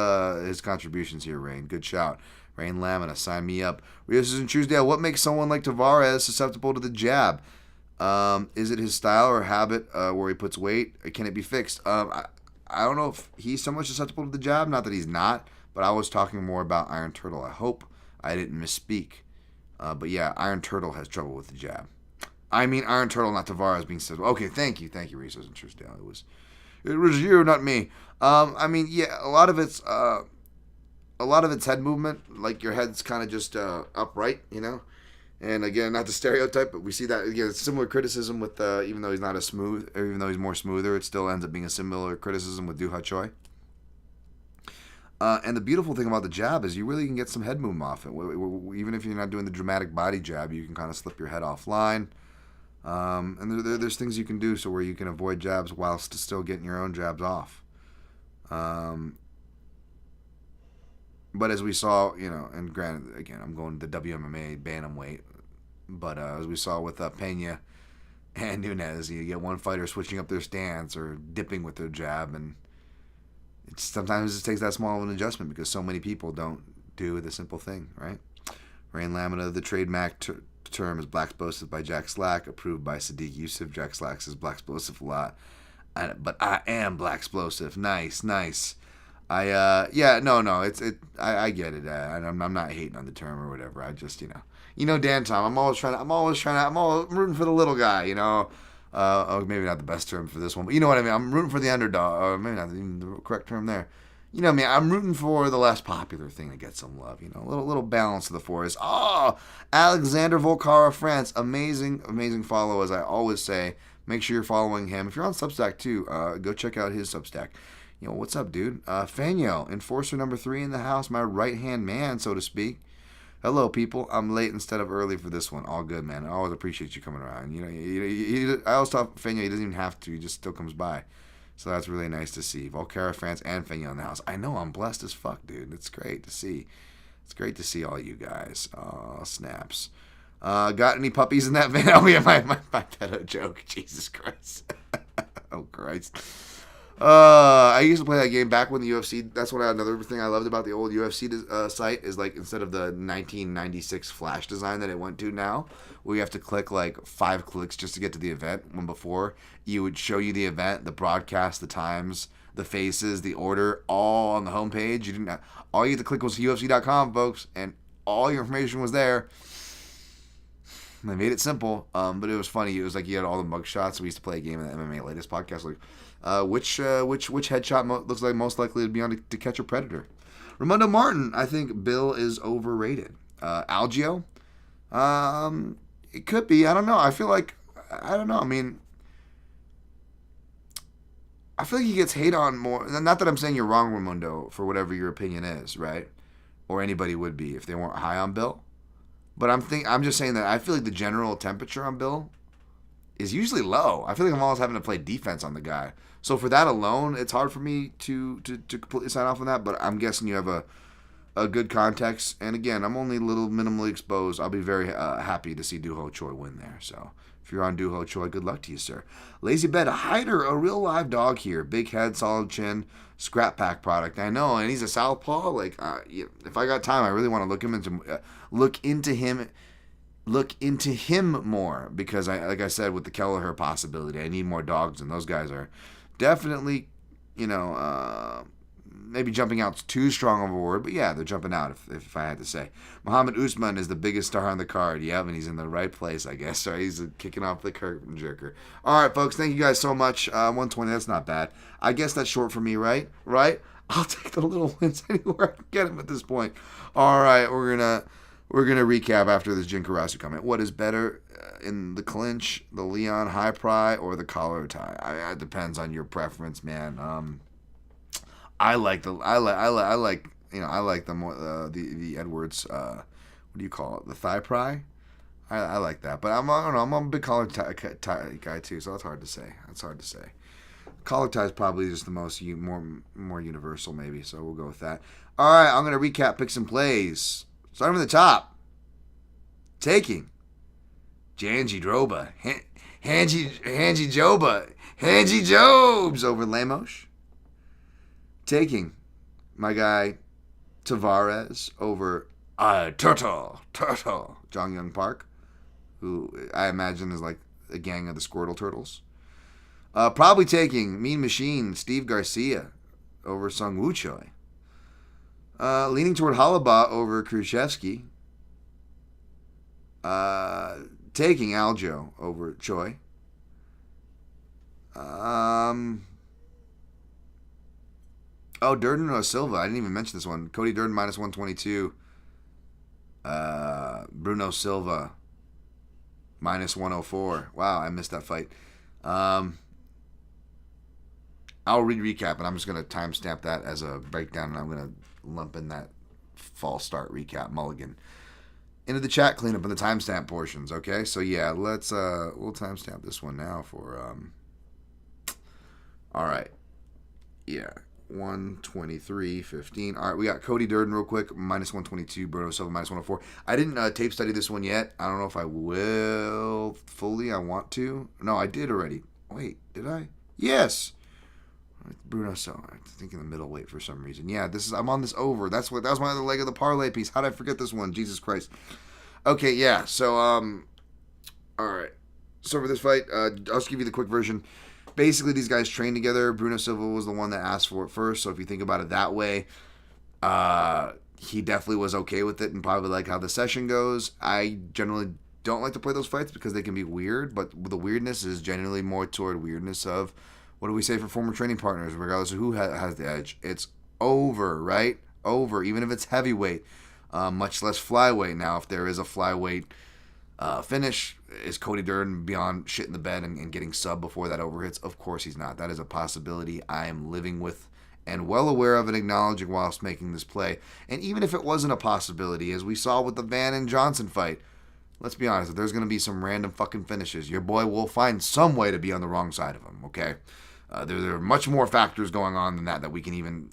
contributions here, Rain. Good shout. Rain Lamina, sign me up. Rios and Truesdale, what makes someone like Tavares susceptible to the jab? Is it his style or habit where he puts weight? Can it be fixed? I don't know if he's so much susceptible to the jab. Not that he's not, but I was talking more about Iron Turtle. I hope I didn't misspeak. But yeah, Iron Turtle has trouble with the jab. I mean Iron Turtle, not Tavares being said. Okay, thank you, Rios and Truesdale. It was you, not me. I mean, yeah, a lot of it's head movement, like your head's kind of just upright, you know. And again, not the stereotype, but we see that again. It's similar criticism with even though he's not as smooth, or even though he's more smoother, it still ends up being a similar criticism with Garcia-Choi. And the beautiful thing about the jab is you really can get some head movement off it. Even if you're not doing the dramatic body jab, you can kind of slip your head offline. And there's things you can do so where you can avoid jabs whilst still getting your own jabs off. But as we saw, you know, and granted, again, I'm going to the WMMA bantamweight, but as we saw with Pena and Nunes, you get one fighter switching up their stance or dipping with their jab, and sometimes it just takes that small of an adjustment because so many people don't do the simple thing, right? Rain Lamina, the trademark term is Black Explosive by Jack Slack, approved by Sadiq Yusuf. Jack Slack says Black Explosive a lot, but I am Black Explosive. Nice. I get it. I'm not hating on the term or whatever. I just, Dan Tom. I'm rooting for the little guy, maybe not the best term for this one, but you know what I mean. I'm rooting for the underdog, or maybe not even the correct term there. You know me, I'm rooting for the less popular thing that gets some love. You know, a little balance to the forest. Oh, Alexander Volkara, France, amazing follow. As I always say, make sure you're following him. If you're on Substack too, go check out his Substack. You know what's up, dude? Fanyo, enforcer number 3 in the house, my right hand man, so to speak. Hello, people. I'm late instead of early for this one. All good, man. I always appreciate you coming around. You know, I always tell Fanyo he doesn't even have to. He just still comes by. So that's really nice to see. Volcara fans and Fanyo in the house. I know, I'm blessed as fuck, dude. It's great to see. It's great to see all you guys. Oh, snaps. Got any puppies in that van? Oh, yeah, my pedo joke. Jesus Christ. Oh, Christ. I used to play that game back when the UFC. That's what another thing I loved about the old UFC site is like instead of the 1996 Flash design that it went to now, where you have to click like 5 clicks just to get to the event. When before you would show you the event, the broadcast, the times, the faces, the order, all on the homepage. You didn't. All you had to click was UFC.com, folks, and all your information was there. They made it simple, but it was funny. It was like you had all the mug shots. We used to play a game in the MMA latest podcast, like which headshot looks like most likely to be on to catch a predator. Ramondo Martin, I think Bill is overrated. Algeo, it could be. I don't know. I don't know. I mean, I feel like he gets hate on more. Not that I'm saying you're wrong, Ramondo, for whatever your opinion is, right? Or anybody would be if they weren't high on Bill. But I'm just saying that I feel like the general temperature on Bill is usually low. I feel like I'm always having to play defense on the guy. So for that alone, it's hard for me to completely sign off on that. But I'm guessing you have a good context. And again, I'm only a little minimally exposed. I'll be very happy to see Algeo-Choi win there. So if you're on Algeo-Choi, good luck to you, sir. Lazy Bed, a hider, a real live dog here. Big head, solid chin, scrap pack product. I know, and he's a southpaw. Like, if I got time, I really want to look into him more because like I said, with the Kelleher possibility, I need more dogs, and those guys are definitely, maybe jumping out's too strong of a word, but yeah, they're jumping out if I had to say. Muhammad Usman is the biggest star on the card. Yeah, and he's in the right place, I guess. Right? He's kicking off the curtain jerker. All right, folks, thank you guys so much. 120, that's not bad. I guess that's short for me, right? Right? I'll take the little wins anywhere I can get them at this point. All right, we're gonna recap after this Jin Karasu comment. What is better in the clinch, the Leon high pry or the collar tie? It depends on your preference, man. I like the more the Edwards. What do you call it? The thigh pry. I like that, but I don't know. I'm a big collar tie guy too, so that's hard to say. Collar tie is probably just the most more universal, maybe. So we'll go with that. All right, I'm gonna recap picks and plays. Starting from the top. Taking Jan-Jidroba, Han-Jijobas over Lemos. Taking my guy Tavares over Turtle, Jong Young Park, who I imagine is like a gang of the Squirtle Turtles. Probably taking Mean Machine Steve Garcia over Sung-Woo Choi. Leaning toward Holobaugh over Kruschewsky. Taking Algeo over Choi. Durden-Silva. I didn't even mention this one. Cody Durden minus 122. Bruno Silva minus 104. Wow, I missed that fight. I'll recap, and I'm just going to timestamp that as a breakdown, and I'm going to lump in that false start recap mulligan into the chat cleanup in the timestamp portions. Okay, so yeah, we'll timestamp this one now for all right, yeah, 123.15. All right, we got Cody Durden real quick minus 122, Bruno Silva minus 104. I didn't tape study this one yet. I don't know if I will fully. I want to. No, I did already. Wait, did I? Yes. Bruno Silva. I'm thinking the middleweight for some reason. Yeah, I'm on this over. That was my other leg of the parlay piece. How did I forget this one? Jesus Christ. Okay, yeah. So all right. So for this fight, I'll just give you the quick version. Basically, these guys trained together. Bruno Silva was the one that asked for it first. So if you think about it that way, he definitely was okay with it and probably like how the session goes. I generally don't like to play those fights because they can be weird, but the weirdness is generally more toward weirdness of, what do we say for former training partners? Regardless of who has the edge, it's over, right? Over, even if it's heavyweight, much less flyweight. Now, if there is a flyweight finish, is Cody Durden beyond shit in the bed and getting sub before that over hits? Of course he's not. That is a possibility I am living with and well aware of and acknowledging whilst making this play. And even if it wasn't a possibility, as we saw with the Van and Johnson fight, let's be honest, if there's going to be some random fucking finishes, your boy will find some way to be on the wrong side of him, okay? There are much more factors going on than that we can even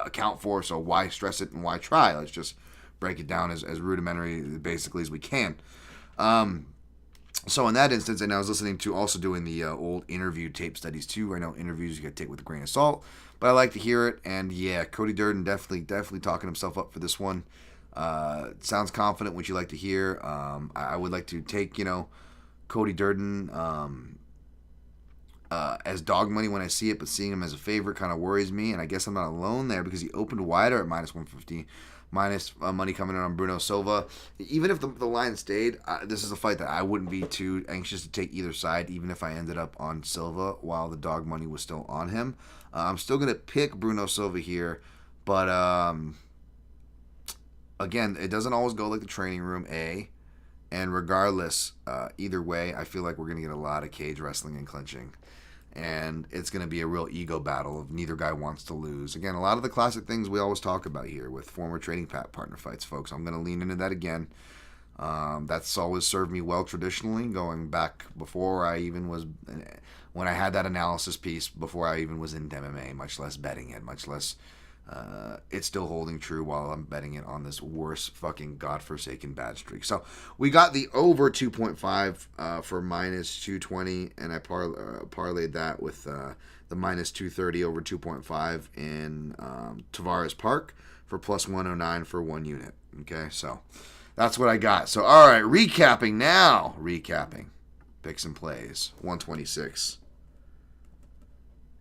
account for, so why stress it and why try? Let's just break it down as rudimentary, basically, as we can. So in that instance, and I was listening to also doing the old interview tape studies too. I know interviews you got to take with a grain of salt, but I like to hear it. And yeah, Cody Durden definitely talking himself up for this one. Sounds confident, which you like to hear. I would like to take, Cody Durden as dog money when I see it, but seeing him as a favorite kind of worries me. And I guess I'm not alone there because he opened wider at minus 150. Minus money coming in on Bruno Silva. Even if the line stayed, this is a fight that I wouldn't be too anxious to take either side, even if I ended up on Silva while the dog money was still on him. I'm still going to pick Bruno Silva here, but again, it doesn't always go like the training room, and regardless, either way, I feel like we're going to get a lot of cage wrestling and clinching. And it's going to be a real ego battle of neither guy wants to lose. Again, a lot of the classic things we always talk about here with former trading partner fights, folks. I'm going to lean into that again. That's always served me well traditionally, going back before I even was, when I had that analysis piece, before I even was in MMA, much less betting it, much less, it's still holding true while I'm betting it on this worst fucking godforsaken bad streak. So we got the over 2.5 for minus 220, and I parlayed that with the minus 230 over 2.5 in Tavares Park for plus 109 for 1 unit. Okay, so that's what I got. So all right, recapping. Picks and plays 126.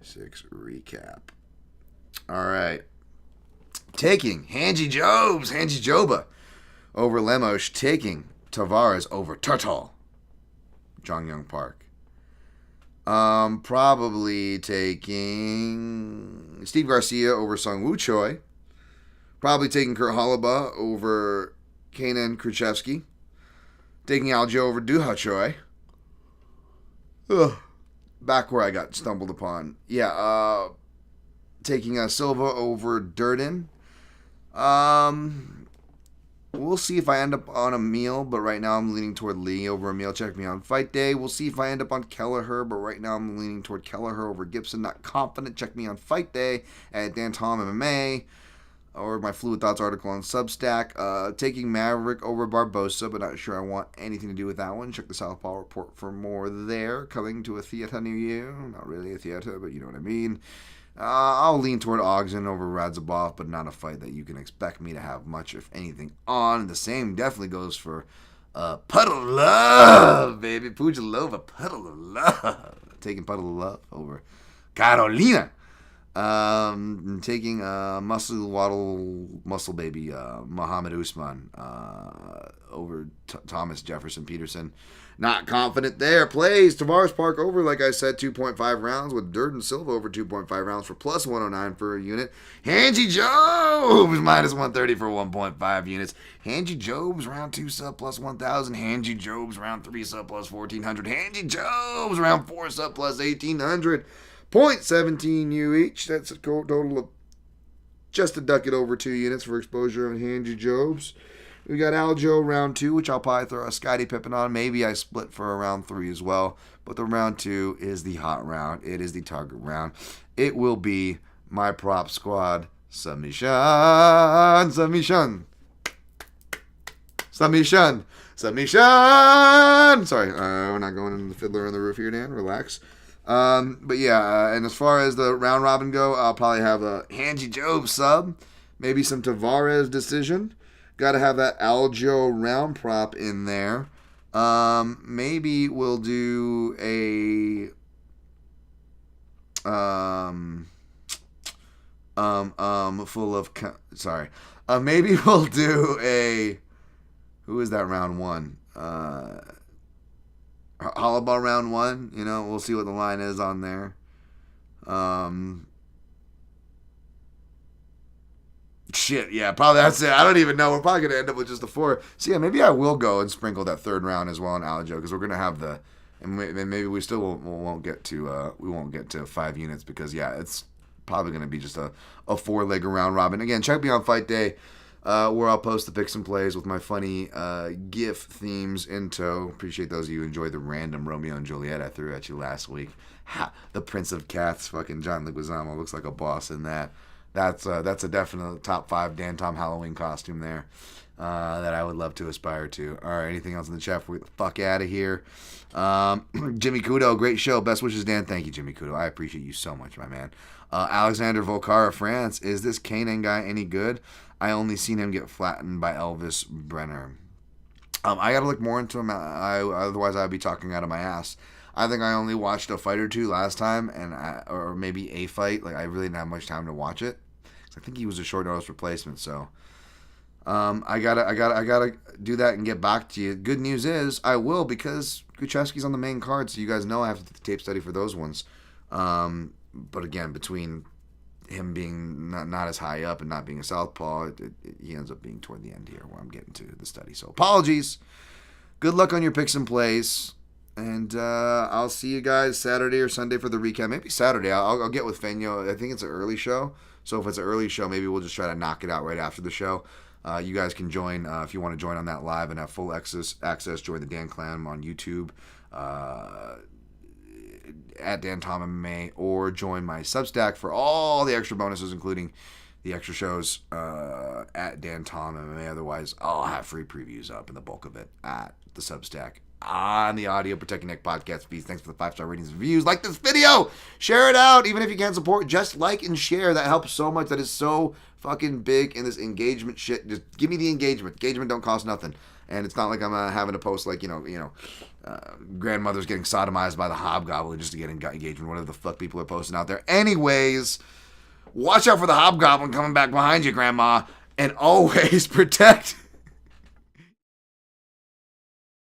6 recap. All right. Taking HANJIJOBA over Lemos. Taking Tavares over Turtle. Jong-Young Park. Probably taking Steve Garcia over Sung-Woo Choi. Probably taking Kurt Holobaugh over Kelleher-Gibson. Taking Algeo over Garcia-Choi. Back where I got stumbled upon. Yeah, taking Silva over Durden. We'll see if I end up on Amil, but right now I'm leaning toward Lee over Amil. Check me on fight day. We'll see if I end up on Kelleher, but right now I'm leaning toward Kelleher over Gibson. Not confident. Check me on fight day at Dan Tom MMA or my Fluid Thoughts article on Substack. Taking Maverick over Barbosa, but not sure I want anything to do with that one. Check the Southpaw report for more there. Coming to a theater near you. Not really a theater, but you know what I mean. I'll lean toward Ogden over Radzhabov, but not a fight that you can expect me to have much, if anything, on. The same definitely goes for Puddle of Love, baby. Pudilova, Puddle of Love. Taking Puddle of Love over Carolina. Taking Muscle Baby, Muhammad Usman over Thomas Jefferson Peterson. Not confident there. Plays Tavares Park over, like I said, 2.5 rounds with Durden-Silva over 2.5 rounds for plus 109 for a unit. HANJIJOBA minus 130 for 1.5 units. HANJIJOBA round 2 sub plus 1,000. HANJIJOBA round 3 sub plus 1,400. HANJIJOBA round 4 sub plus 1,800. 0.17 U each. That's a total of just a ducat over 2 units for exposure on HANJIJOBA. We got Algeo round 2, which I'll probably throw a Scotty Pippen on. Maybe I split for a round 3 as well. But the round 2 is the hot round. It is the target round. It will be my prop squad submission. Sorry, we're not going in the Fiddler on the Roof here, Dan. Relax. But yeah, and as far as the round robin go, I'll probably have a HANJIJOBA sub. Maybe some Tavares decision. Got to have that Algeo round prop in there. Maybe we'll do a full of sorry. Maybe we'll do a who is that round 1? Holobaugh round 1. You know, we'll see what the line is on there. Shit, yeah, probably that's it. I don't even know. We're probably gonna end up with just the 4. So yeah, maybe I will go and sprinkle that 3rd round as well in Algeo, because we're gonna have and maybe we still won't get to 5 units, because yeah, it's probably gonna be just a 4-leg round robin. Again, check me on Fight Day, where I'll post the picks and plays with my funny GIF themes in tow. Appreciate those of you who enjoyed the random Romeo and Juliet I threw at you last week. Ha, the Prince of Cats, fucking John Leguizamo looks like a boss in that. That's a definite top 5 Dan Tom Halloween costume there that I would love to aspire to. All right, anything else in the chat before we get the fuck out of here? Jimmy Kudo, great show. Best wishes, Dan. Thank you, Jimmy Kudo. I appreciate you so much, my man. Alexander Volcara, France. Is this Kanan guy any good? I only seen him get flattened by Elvis Brenner. I got to look more into him. Otherwise, I'd be talking out of my ass. I think I only watched a fight or 2 last time, or maybe a fight. Like, I really didn't have much time to watch it. I think he was a short notice replacement. So, I gotta do that and get back to you. Good news is I will, because Kruschewsky's on the main card, so you guys know I have to do the tape study for those ones. But again, between him being not as high up and not being a southpaw, he ends up being toward the end here where I'm getting to the study. So apologies. Good luck on your picks and plays. And I'll see you guys Saturday or Sunday for the recap. Maybe Saturday. I'll get with Fenyo. I think it's an early show. So if it's an early show, maybe we'll just try to knock it out right after the show. You guys can join if you want to join on that live and have full access. Join the Dan Clan on YouTube at Dan Tom MMA, or join my Substack for all the extra bonuses, including the extra shows at Dan Tom MMA. Otherwise, I'll have free previews up, and the bulk of it at the Substack on the Audio Protecting Neck podcast feeds. Thanks for the 5-star ratings and reviews. Like this video, share it out. Even if you can't support, just like and share. That helps so much. That is so fucking big in this engagement shit. Just give me the engagement. Engagement don't cost nothing, and it's not like I'm having to post like grandmother's getting sodomized by the hobgoblin just to get engagement. Whatever the fuck people are posting out there. Anyways, watch out for the hobgoblin coming back behind you, grandma, and always protect